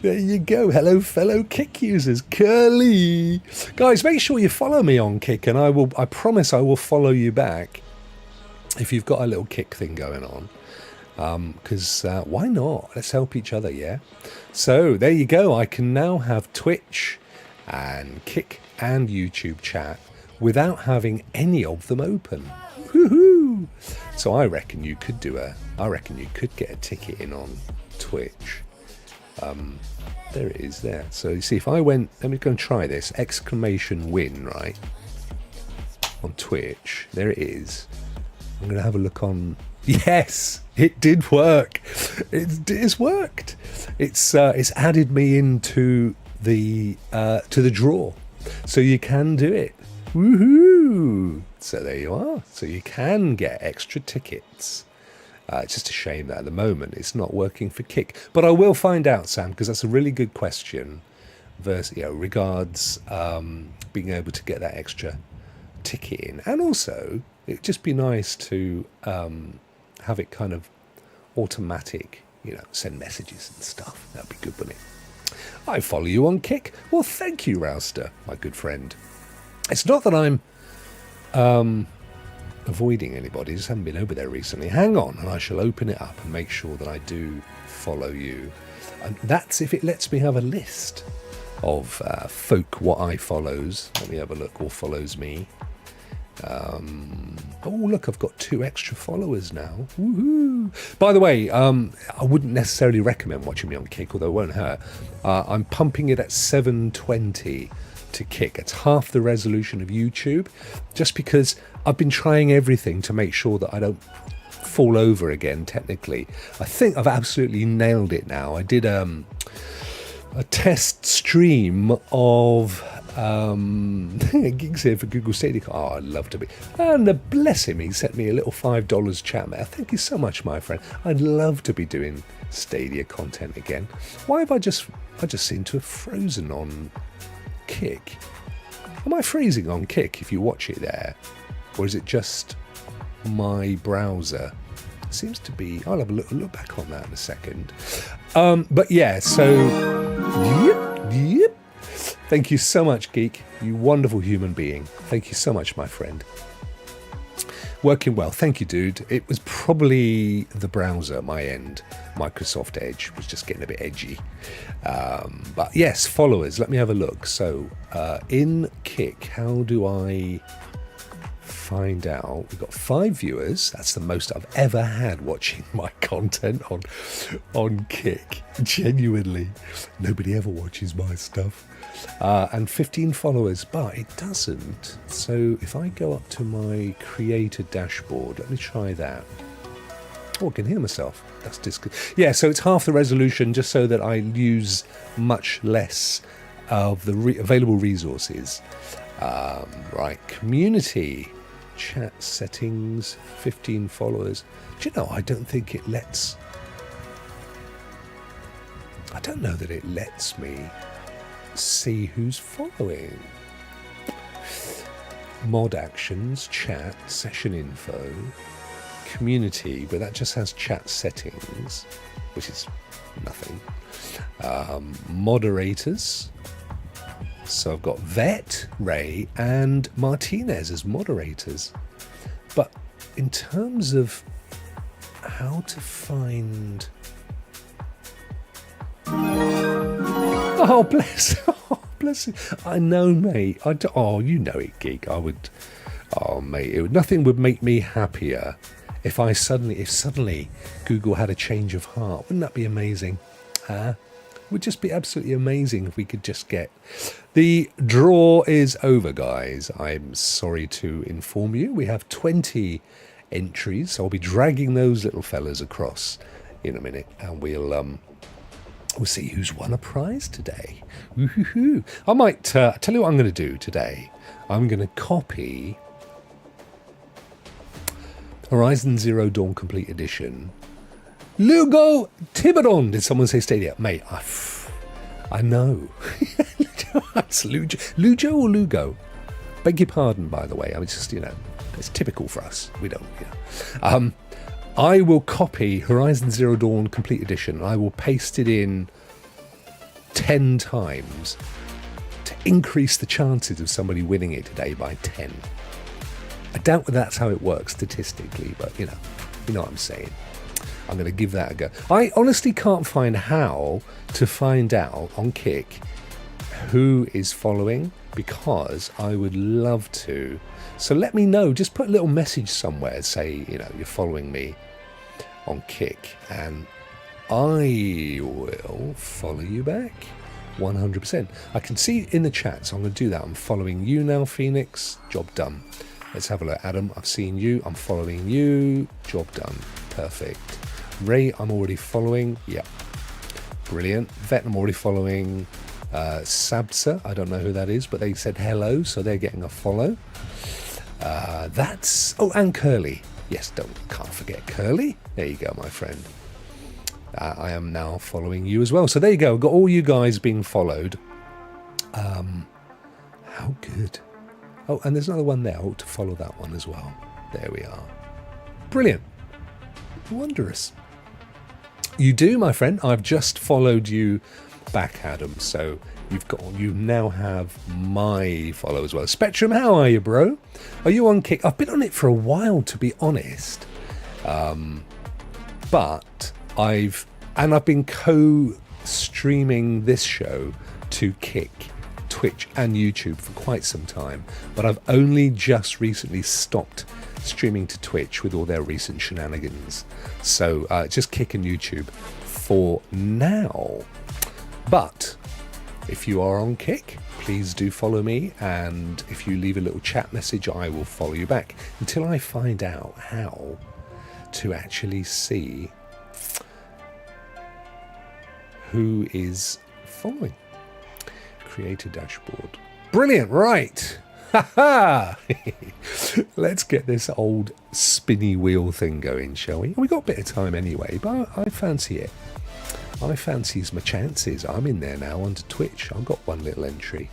There you go. Hello, fellow Kick users. Curly. Guys, make sure you follow me on Kick, and I promise I will follow you back if you've got a little Kick thing going on. Because why not? Let's help each other, yeah? So there you go. I can now have Twitch and Kick and YouTube chat without having any of them open. Woohoo! So I reckon you could get a ticket in on Twitch. There it is there. So you see, if I went, let me go and try this. !win, right? On Twitch. There it is. I'm going to have a look on. Yes, it did work. It's worked. It's added me into the draw, so you can do it. Woohoo! So there you are. So you can get extra tickets. It's just a shame that at the moment it's not working for Kick, but I will find out, Sam, because that's a really good question. Regards being able to get that extra ticket in, and also it'd just be nice to have it kind of automatic, send messages and stuff. That'd be good, wouldn't it? I follow you on Kick. Well, thank you, Rouster, my good friend. It's not that I'm avoiding anybody. I just haven't been over there recently. Hang on, and I shall open it up and make sure that I do follow you. And that's if it lets me have a list of folk what I follows. Let me have a look. Or follows me. Oh, look, I've got 2 extra followers now. Woohoo! By the way, I wouldn't necessarily recommend watching me on Kick, although it won't hurt. I'm pumping it at 720 to Kick. It's half the resolution of YouTube, just because I've been trying everything to make sure that I don't fall over again, technically. I think I've absolutely nailed it now. I did a test stream of gigs here for Google Stadia. Oh, I'd love to be. And bless him, he sent me a little $5 chat, mate. Thank you so much, my friend. I'd love to be doing Stadia content again. Why have I just seem to have frozen on Kick? Am I freezing on Kick if you watch it there? Or is it just my browser? It seems to be. I'll have a look back on that in a second. But yeah, so yep. Thank you so much, Geek. You wonderful human being. Thank you so much, my friend. Working well. Thank you, dude. It was probably the browser at my end. Microsoft Edge was just getting a bit edgy. But yes, followers. Let me have a look. So in Kick, how do I find out? We've got 5 viewers. That's the most I've ever had watching my content on Kick. Genuinely. Nobody ever watches my stuff. And 15 followers, but it doesn't. So if I go up to my creator dashboard, let me try that. Oh, I can hear myself. That's yeah, so it's half the resolution just so that I use much less of the available resources. Right, community, chat settings, 15 followers. Do you know, I don't think it lets... I don't know that it lets me see who's following. Mod actions, chat, session info, community, but that just has chat settings, which is nothing. Moderators. So I've got Vet, Ray, and Martinez as moderators. But in terms of how to find... Oh, bless. Oh, bless you. I know, mate. Oh, you know it, Geek. I would... Oh, mate. Nothing would make me happier if suddenly Google had a change of heart. Wouldn't that be amazing? It would just be absolutely amazing if we could just get... The draw is over, guys. I'm sorry to inform you. We have 20 entries. So I'll be dragging those little fellas across in a minute. And we'll see who's won a prize today. Woo-hoo-hoo. I might tell you what I'm going to do today. I'm going to copy Horizon Zero Dawn Complete Edition. Lugo Tiburon. Did someone say Stadia? Mate, I know. It's Lujo or Lugo? Beg your pardon, by the way. I mean, just, it's typical for us. We don't, I will copy Horizon Zero Dawn Complete Edition. I will paste it in 10 times to increase the chances of somebody winning it today by 10. I doubt that's how it works statistically, but you know what I'm saying. I'm going to give that a go. I honestly can't find how to find out on Kick who is following, because I would love to. So let me know. Just put a little message somewhere. Say, you're following me on Kick, and I will follow you back 100%. I can see in the chat, so I'm going to do that. I'm following you now, Phoenix. Job done. Let's have a look. Adam, I've seen you. I'm following you. Job done. Perfect. Ray, I'm already following. Yep. Brilliant. Vet, I'm already following. Sabsa, I don't know who that is, but they said hello, so they're getting a follow. And Curly. Yes, can't forget Curly. There you go, my friend. I am now following you as well. So there you go. Got all you guys being followed. How good. Oh, and there's another one there. Oh, to follow that one as well. There we are. Brilliant. Wondrous. You do, my friend. I've just followed you back, Adam. So you now have my follow as well. Spectrum, how are you, bro? Are you on Kick? I've been on it for a while, to be honest. But I've been co-streaming this show to Kick, Twitch and YouTube for quite some time, but I've only just recently stopped streaming to Twitch with all their recent shenanigans. So just Kick and YouTube for now. But if you are on Kick, please do follow me, and if you leave a little chat message, I will follow you back until I find out how to actually see who is following. Create a dashboard. Brilliant, right. Let's get this old spinny wheel thing going, shall we? We got a bit of time anyway, but I fancy it. I fancies my chances. I'm in there now under Twitch. I've got one little entry.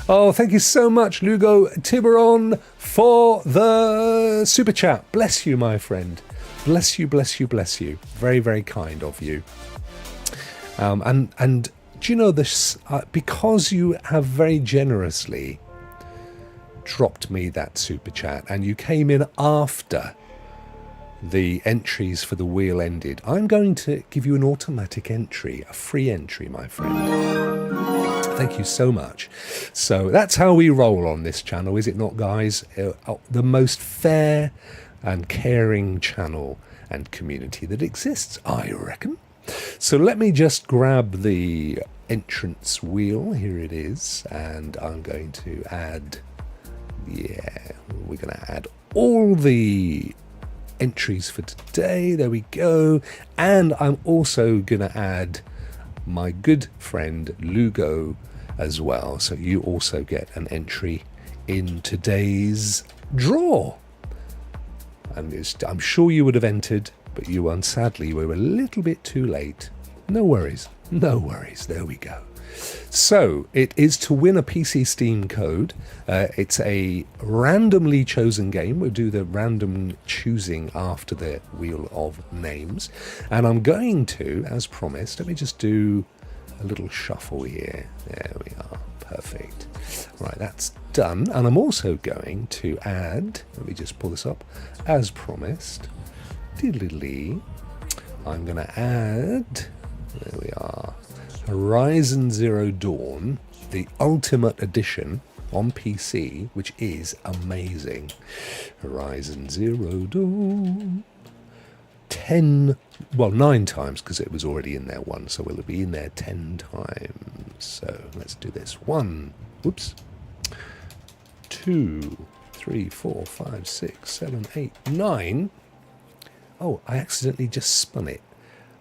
Oh, thank you so much, Lugo Tiburon, for the super chat. Bless you, my friend. Bless you, bless you, bless you. Very, very kind of you. And Do you know this? Because you have very generously dropped me that super chat and you came in after the entries for the wheel ended, I'm going to give you an automatic entry, a free entry, my friend. Thank you so much. So that's how we roll on this channel, is it not, guys? The most fair and caring channel and community that exists, I reckon. So let me just grab the entrance wheel. Here it is. And I'm going to add, we're going to add all the entries for today. There we go. And I'm also going to add my good friend Lugo as well. So you also get an entry in today's draw. And I'm sure you would have entered, but you sadly were a little bit too late. No worries. No worries. There we go. So it is to win a PC Steam code. It's a randomly chosen game. We'll do the random choosing after the wheel of names. And I'm going to, as promised, let me just do a little shuffle here. There we are. Perfect. Right, that's done. And I'm also going to add, let me just pull this up, as promised. Diddly. I'm going to add, there we are, Horizon Zero Dawn, the Ultimate Edition on PC, which is amazing. Horizon Zero Dawn. 9 times, because it was already in there once, so will it be in there 10 times? So let's do this. 1, 2, 3, 4, 5, 6, 7, 8, 9. Oh, I accidentally just spun it.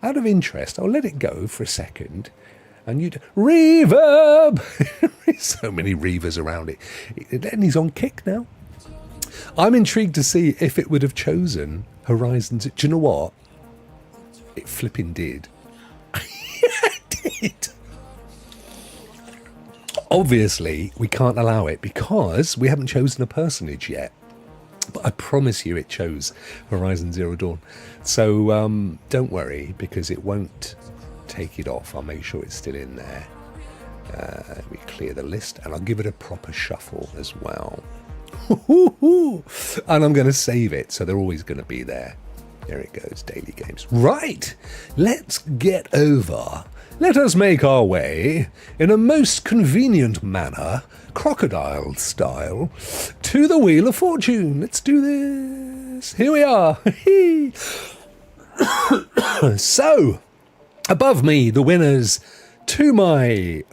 Out of interest, I'll let it go for a second. And you'd reverb. So many revers around it. And he's on kick now. I'm intrigued to see if it would have chosen Horizon. Do you know what? It flipping did. It did. Obviously, we can't allow it because we haven't chosen a personage yet. But I promise you it chose Horizon Zero Dawn. So don't worry, because it won't take it off. I'll make sure it's still in there. We clear the list and I'll give it a proper shuffle as well. And I'm going to save it, so they're always going to be there. There it goes, daily games. Right, let's get over. Let us make our way, in a most convenient manner, crocodile style, to the Wheel of Fortune. Let's do this. Here we are. So, above me, the winners to my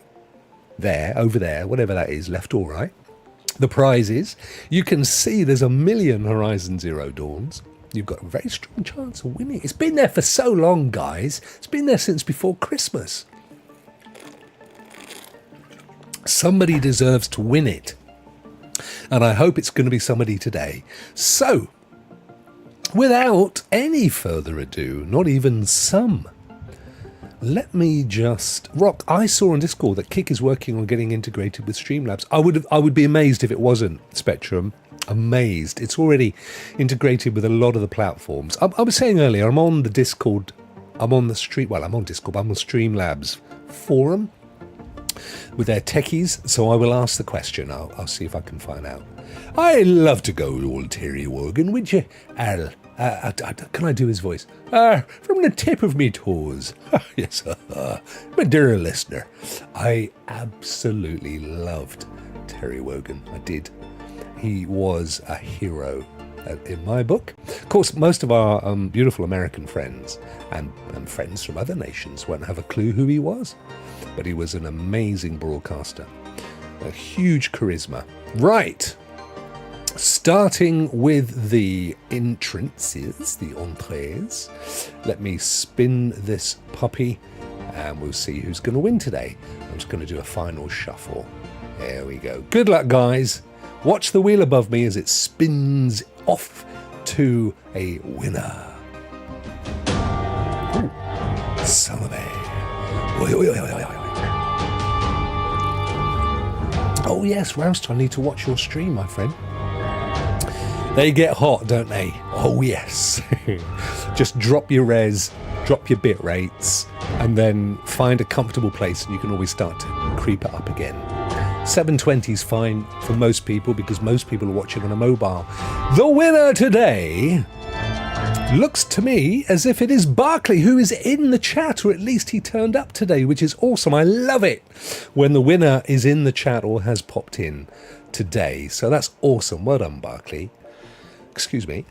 over there, whatever that is, left or right. The prizes, you can see there's 1,000,000 Horizon Zero Dawns. You've got a very strong chance of winning. It's been there for so long, guys. It's been there since before Christmas. Somebody deserves to win it. And I hope it's going to be somebody today. So, without any further ado, not even some, let me just... Rokk, I saw on Discord that Kick is working on getting integrated with Streamlabs. I would be amazed if it wasn't, Spectrum. Amazed. It's already integrated with a lot of the platforms. I was saying earlier, I'm on the Discord. I'm on Discord. I'm on Streamlabs forum with their techies, so I will ask the question. I'll see if I can find out. I love to go, old Terry Wogan, would you? Can I do his voice? From the tip of me toes. Yes, my dear listener. I absolutely loved Terry Wogan. I did. He was a hero in my book. Of course, most of our beautiful American friends and friends from other nations won't have a clue who he was. But he was an amazing broadcaster. A huge charisma. Right. Starting with the entrances, the entrees. Let me spin this puppy and we'll see who's going to win today. I'm just going to do a final shuffle. There we go. Good luck, guys. Watch the wheel above me as it spins off to a winner. Ooh, son of a... Oi, oi, oi, oi, oi. Oh yes, Roust, I need to watch your stream, my friend. They get hot, don't they? Oh yes. Just drop your res, drop your bit rates, and then find a comfortable place and you can always start to creep it up again. 720 is fine for most people because most people are watching on a mobile. The winner today looks to me as if it is Barclay, who is in the chat, or at least he turned up today, which is awesome. I love it when the winner is in the chat or has popped in today. So that's awesome. Well done, Barclay. Excuse me.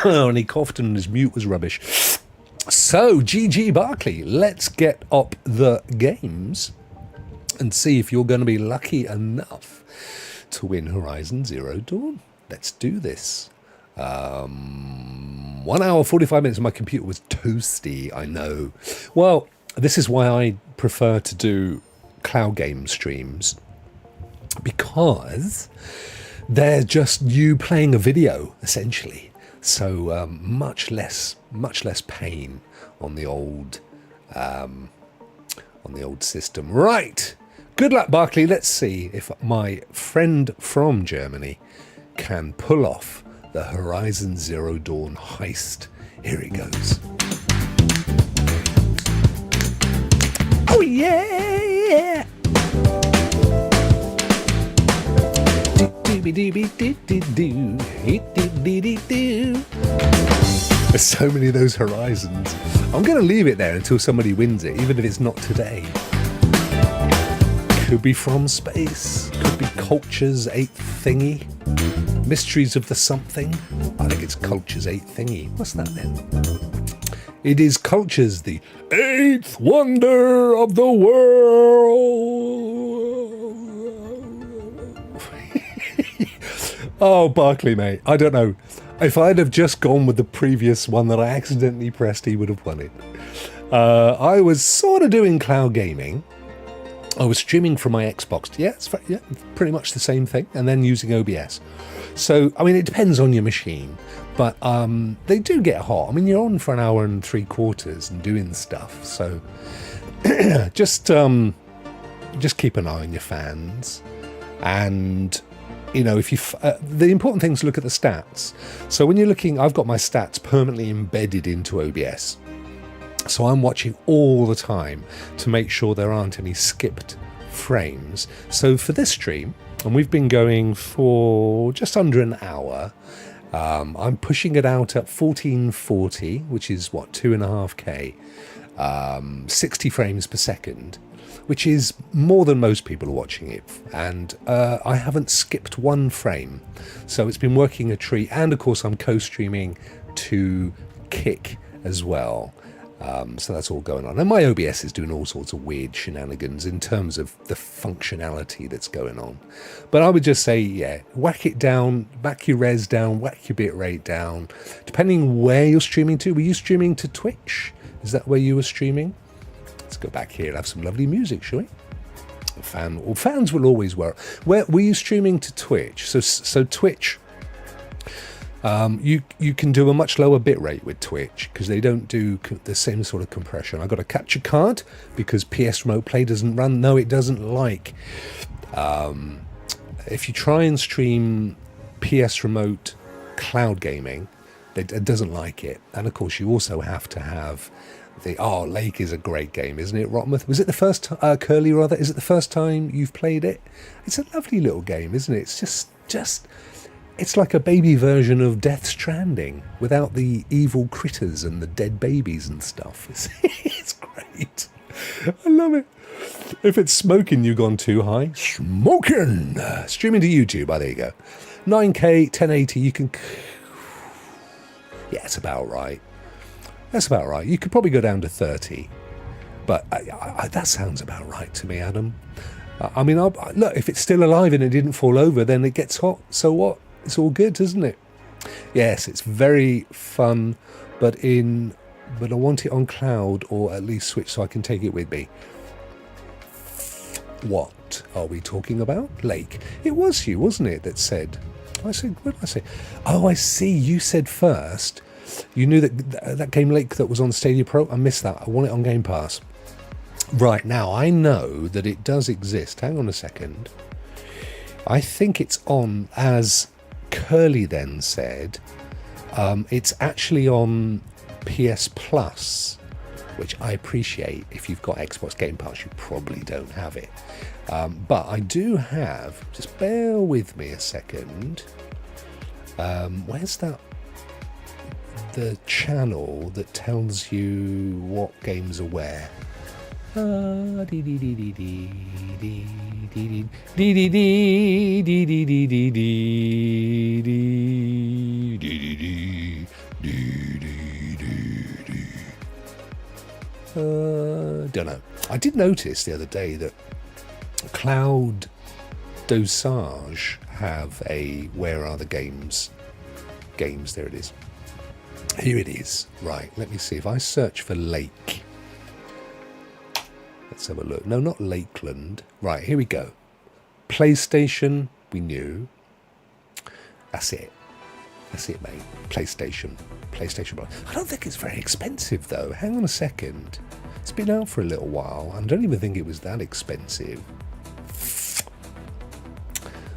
Oh, and he coughed and his mute was rubbish. So, GG Barclay, let's get up the games and see if you're going to be lucky enough to win Horizon Zero Dawn. Let's do this. 1 hour, 45 minutes. My computer was toasty, I know. Well, this is why I prefer to do cloud game streams, because they're just you playing a video, essentially. So much less pain on the old system. Right. Good luck, Barclay. Let's see if my friend from Germany can pull off the Horizon Zero Dawn heist. Here it goes. Oh yeah! There's so many of those Horizons. I'm going to leave it there until somebody wins it, even if it's not today. Could be From Space, could be Culture's 8th thingy, Mysteries of the something. I think it's Culture's 8th thingy. What's that then? It is Culture's the 8th wonder of the world. Oh, Barclay, mate, I don't know. If I'd have just gone with the previous one that I accidentally pressed, he would have won it. I was sort of doing cloud gaming. I was streaming from my Xbox. Yeah, pretty much the same thing. And then using OBS. So, I mean, it depends on your machine. But they do get hot. I mean, you're on for an hour and 3/4 and doing stuff. So just keep an eye on your fans. And, you know, if you the important thing is to look at the stats. So when you're looking, I've got my stats permanently embedded into OBS. So I'm watching all the time to make sure there aren't any skipped frames. So for this stream, and we've been going for just under an hour, I'm pushing it out at 1440, which is what, 2.5K, 60 frames per second, which is more than most people are watching it. And I haven't skipped one frame. So it's been working a treat. And of course, I'm co-streaming to Kick as well. So that's all going on. And my OBS is doing all sorts of weird shenanigans in terms of the functionality that's going on. But I would just say, yeah, whack it down, whack your res down, whack your bitrate down, depending where you're streaming to. Were you streaming to Twitch? Is that where you were streaming? Let's go back here and have some lovely music, shall we? Fans will always work. Where were you streaming to Twitch? So Twitch... you can do a much lower bitrate with Twitch because they don't do the same sort of compression. I've got a capture card because PS Remote Play doesn't run. No, it doesn't like. If you try and stream PS Remote cloud gaming, it doesn't like it. And of course, you also have to have Lake is a great game, isn't it, Rotmuth? Was it the first Curly rather? Is it the first time you've played it? It's a lovely little game, isn't it? It's just. It's like a baby version of Death Stranding without the evil critters and the dead babies and stuff. It's great. I love it. If it's smoking you've gone too high, smoking. Streaming to YouTube. There you go. 9K, 1080. You can... Yeah, it's about right. That's about right. You could probably go down to 30. But that sounds about right to me, Adam. I mean, look, if it's still alive and it didn't fall over, then it gets hot. So what? It's all good, isn't it? Yes, it's very fun, but I want it on cloud or at least Switch so I can take it with me. What are we talking about? Lake. It was you, wasn't it, that said... what did I say? Oh, I see. You said first. You knew that game Lake that was on Stadia Pro? I missed that. I want it on Game Pass. Right, now, I know that it does exist. Hang on a second. I think it's on as... Curly then said, It's actually on PS Plus, which I appreciate. If you've got Xbox Game Pass, you probably don't have it. But I do have, just bear with me a second. Where's that? The channel that tells you what games are where. Don't know. I did notice the other day that Cloud Dosage have a Where Are the Games? There it is. Here it is. Right, let me see. If I search for Lake. Let's have a look. No, not Lakeland. Right, here we go. PlayStation, we knew. That's it. That's it, mate. PlayStation. I don't think it's very expensive, though. Hang on a second. It's been out for a little while. I don't even think it was that expensive.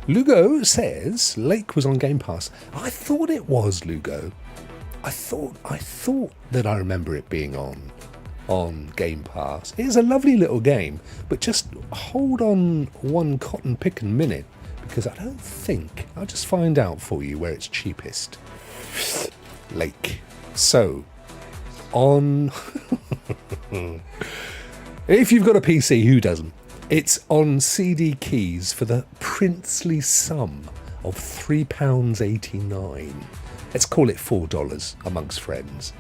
Lugo says Lake was on Game Pass. I thought it was, Lugo. I thought that I remember it being on Game Pass. It is a lovely little game, but just hold on one cotton pickin' minute, because I don't think, I'll just find out for you where it's cheapest. Lake. So, on... if you've got a PC, who doesn't? It's on CD keys for the princely sum of £3.89. Let's call it $4 amongst friends.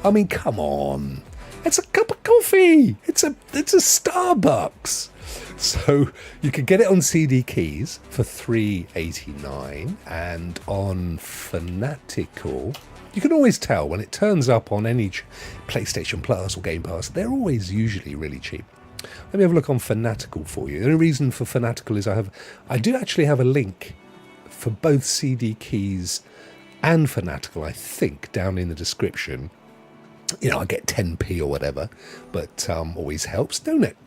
I mean, come on. It's a cup of coffee. It's a Starbucks. So you can get it on CD keys for $3.89, and on Fanatical, you can always tell when it turns up on any PlayStation Plus or Game Pass, they're always usually really cheap. Let me have a look on Fanatical for you. The only reason for Fanatical is I do actually have a link for both CD keys and Fanatical, I think, down in the description. You know, I get 10p or whatever, but always helps, don't it?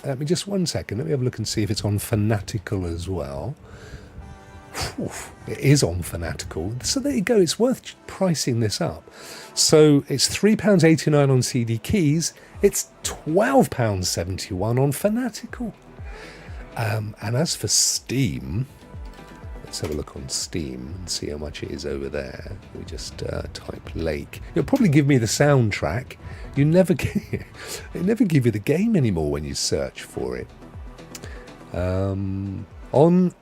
Let me just 1 second. Let me have a look and see if it's on Fanatical as well. It is on Fanatical. So there you go. It's worth pricing this up. So it's £3.89 on CD keys. It's £12.71 on Fanatical. And as for Steam, let's have a look on Steam and see how much it is over there. We just type Lake. It'll probably give me the soundtrack. They never give you the game anymore when you search for it. On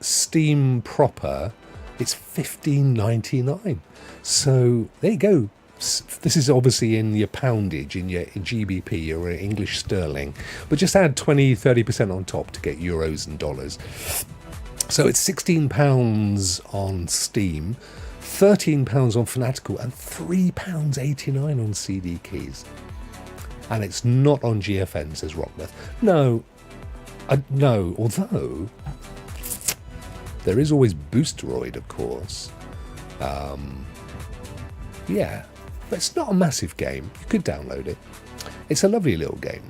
Steam proper, it's $15.99. So there you go. This is obviously in your poundage, in your GBP, your English sterling. But just add 20-30% on top to get euros and dollars. So it's £16 on Steam, £13 on Fanatical, and £3.89 on CD keys. And it's not on GFN, says Rockmouth. No, although there is always Boosteroid, of course. Yeah, but it's not a massive game. You could download it. It's a lovely little game,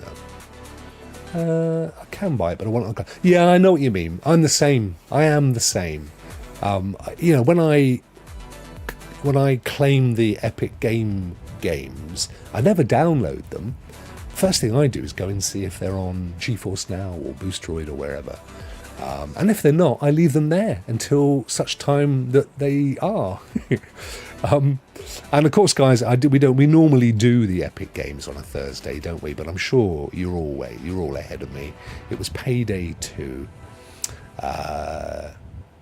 though. I can buy it, but I want to... Yeah, I know what you mean. I'm the same. I am the same. You know, when I claim the Epic games, I never download them. First thing I do is go and see if they're on GeForce Now or Boosteroid or wherever. And if they're not, I leave them there until such time that they are. And of course, guys, we normally do the Epic games on a Thursday, don't we? But I'm sure you're all ahead of me. It was Payday 2.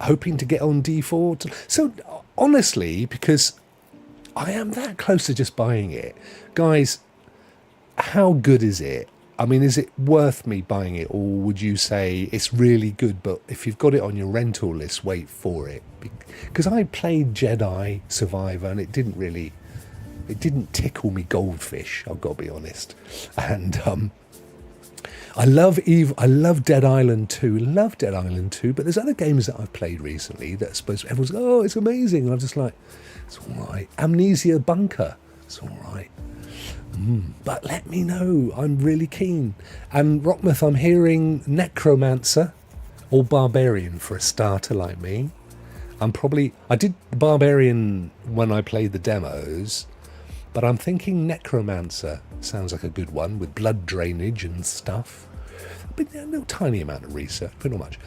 Hoping to get on D4. So honestly, because I am that close to just buying it, guys, how good is it? I mean, is it worth me buying it, or would you say it's really good, but if you've got it on your rental list, wait for it? Because I played Jedi Survivor and it didn't tickle me goldfish, I've got to be honest. And I love Dead Island 2, but there's other games that I've played recently that everyone's, oh, it's amazing, and I'm just like, it's all right. Amnesia Bunker, it's all right. But let me know, I'm really keen. And Rockmouth, I'm hearing Necromancer or Barbarian for a starter like me. I did the Barbarian when I played the demos, but I'm thinking Necromancer sounds like a good one with blood drainage and stuff. But a little tiny amount of research, but not much.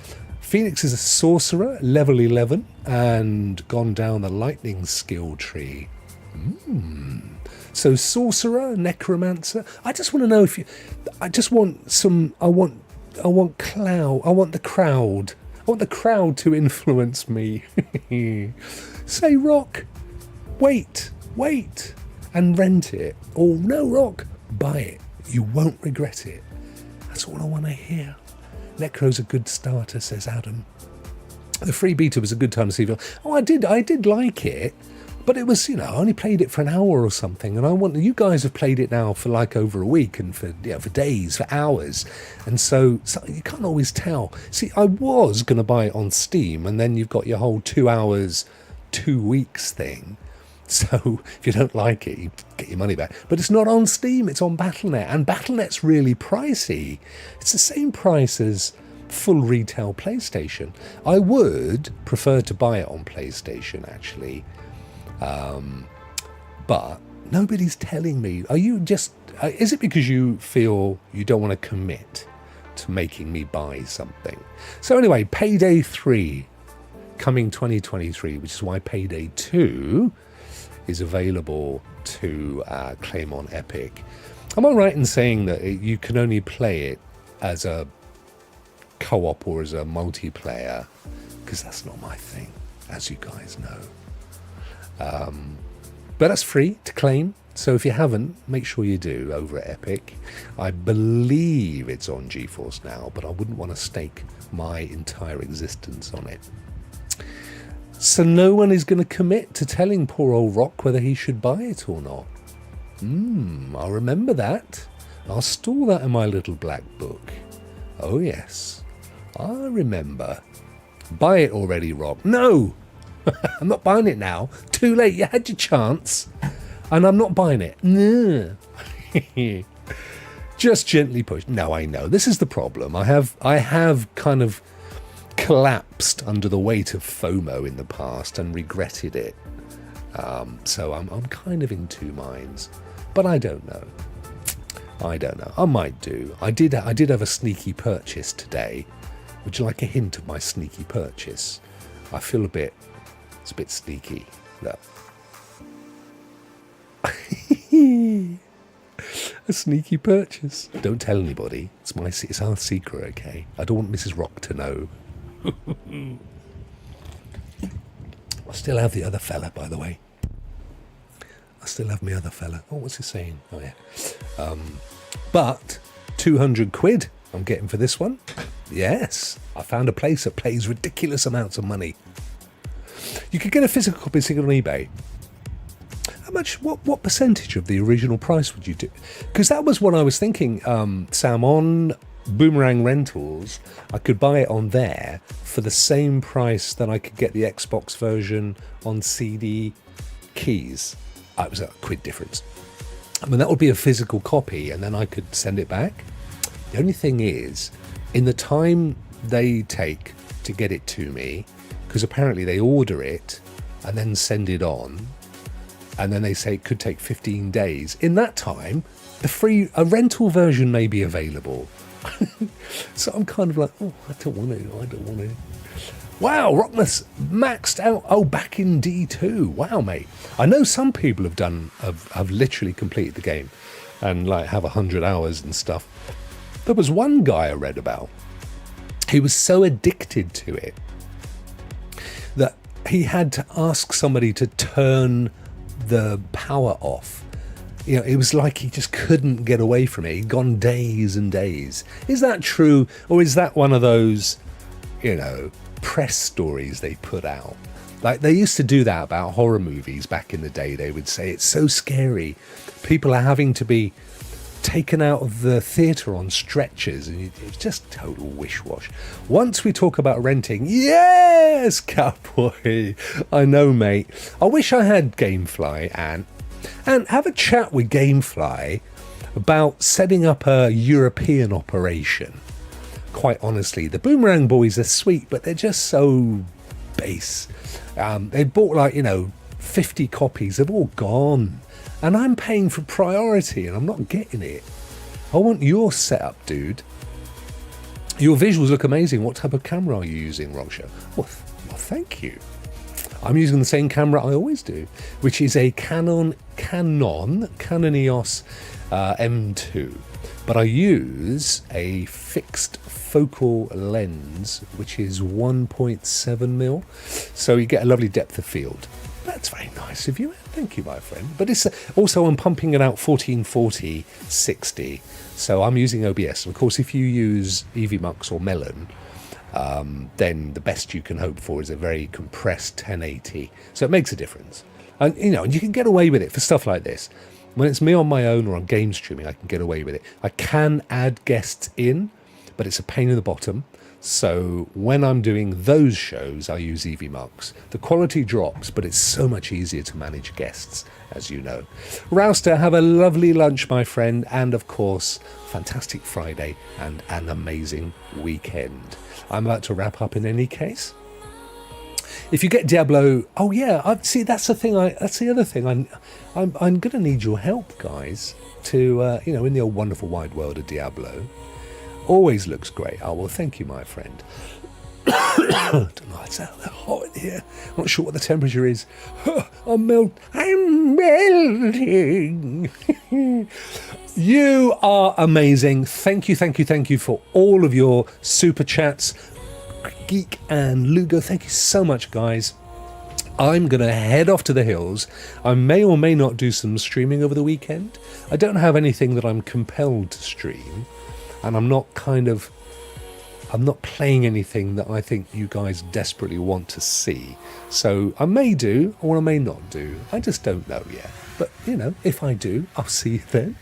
Phoenix is a sorcerer, level 11, and gone down the lightning skill tree. So sorcerer, necromancer. I just want to know if you. I just want some. I want cloud. I want the crowd. I want the crowd to influence me. Say, Rokk, wait, and rent it. Or no, Rokk, buy it. You won't regret it. That's all I want to hear. Necro's a good starter, says Adam. The free beta was a good time to see. Oh, I did like it, but it was, I only played it for an hour or something, and you guys have played it now for like over a week and for days, for hours, and so you can't always tell. See, I was going to buy it on Steam, and then you've got your whole 2 hours, 2 weeks thing. So if you don't like it, you get your money back. But it's not on Steam, it's on Battle.net. And Battle.net's really pricey. It's the same price as full retail PlayStation. I would prefer to buy it on PlayStation, actually. But nobody's telling me. Is it because you feel you don't want to commit to making me buy something? So anyway, Payday 3 coming 2023, which is why Payday 2 is available to claim on Epic. Am I right in saying that you can only play it as a co-op or as a multiplayer? Because that's not my thing, as you guys know. But that's free to claim. So if you haven't, make sure you do over at Epic. I believe it's on GeForce Now, but I wouldn't want to stake my entire existence on it. So no one is going to commit to telling poor old Rokk whether he should buy it or not. I'll remember that. I'll store that in my little black book. Oh yes, I remember. Buy it already, Rokk. No! I'm not buying it now. Too late, you had your chance. And I'm not buying it. No. Just gently push. No, I know. This is the problem. I have kind of collapsed under the weight of FOMO in the past and regretted it. So I'm kind of in two minds, but I don't know. I might do. I did have a sneaky purchase today. Would you like a hint of my sneaky purchase? I feel it's a bit sneaky. Look. A sneaky purchase. Don't tell anybody. It's our secret, okay? I don't want Mrs. Rokk to know. I still have the other fella, by the way. I still have my other fella. Oh, what's he saying? Oh, yeah. But 200 quid I'm getting for this one. Yes, I found a place that pays ridiculous amounts of money. You could get a physical copy on eBay. How much? What percentage of the original price would you do? Because that was what I was thinking, Sam, on Boomerang Rentals, I could buy it on there for the same price that I could get the Xbox version on CD keys. It was a quid difference. I mean, that would be a physical copy, and then I could send it back. The only thing is, in the time they take to get it to me, because apparently they order it and then send it on, and then they say it could take 15 days. In that time, a rental version may be available. So I'm kind of like, oh, I don't want to. Wow, Rockmas maxed out. Oh, back in D2. Wow, mate. I know some people have literally completed the game and like have 100 hours and stuff. There was one guy I read about. He was so addicted to it that he had to ask somebody to turn the power off. It was like he just couldn't get away from it. He'd gone days and days. Is that true? Or is that one of those, press stories they put out? Like, they used to do that about horror movies back in the day. They would say, it's so scary. People are having to be taken out of the theatre on stretchers. And it's just total wish-wash. Once we talk about renting, yes, cowboy. I know, mate. I wish I had Gamefly, and have a chat with Gamefly about setting up a European operation. Quite honestly, the Boomerang boys are sweet, but they're just so base. They bought like, 50 copies. They've all gone. And I'm paying for priority and I'm not getting it. I want your setup, dude. Your visuals look amazing. What type of camera are you using, Rokk Show? Well, thank you. I'm using the same camera I always do, which is a Canon EOS M2. But I use a fixed focal lens, which is 1.7mm. So you get a lovely depth of field. That's very nice of you. Thank you, my friend. But it's also, I'm pumping it out 1440 60. So I'm using OBS. And of course, if you use EVMux or Melon, then the best you can hope for is a very compressed 1080. So it makes a difference. And, you can get away with it for stuff like this. When it's me on my own or on game streaming, I can get away with it. I can add guests in, but it's a pain in the bottom. So when I'm doing those shows, I use EVMux. The quality drops, but it's so much easier to manage guests, as you know. Rouster, have a lovely lunch, my friend. And of course, fantastic Friday and an amazing weekend. I'm about to wrap up in any case. If you get Diablo, oh yeah, see that's the thing. That's the other thing. I'm going to need your help, guys. To in the old wonderful wide world of Diablo, always looks great. Oh well, thank you, my friend. I don't know. It's out there hot in here. I'm not sure what the temperature is. I'm melting. You are amazing. Thank you for all of your super chats. Geek and Lugo, thank you so much, guys. I'm going to head off to the hills. I may or may not do some streaming over the weekend. I don't have anything that I'm compelled to stream, and I'm not playing anything that I think you guys desperately want to see. So I may do or I may not do. I just don't know yet. But, if I do, I'll see you then.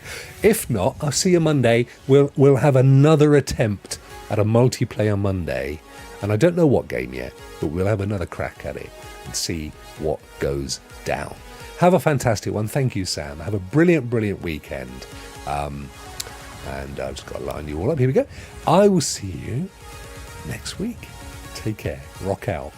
If not, I'll see you Monday. We'll have another attempt at a multiplayer Monday. And I don't know what game yet, but we'll have another crack at it and see what goes down. Have a fantastic one. Thank you, Sam. Have a brilliant weekend. And I've just got to line you all up. Here we go. I will see you next week. Take care. Rock out.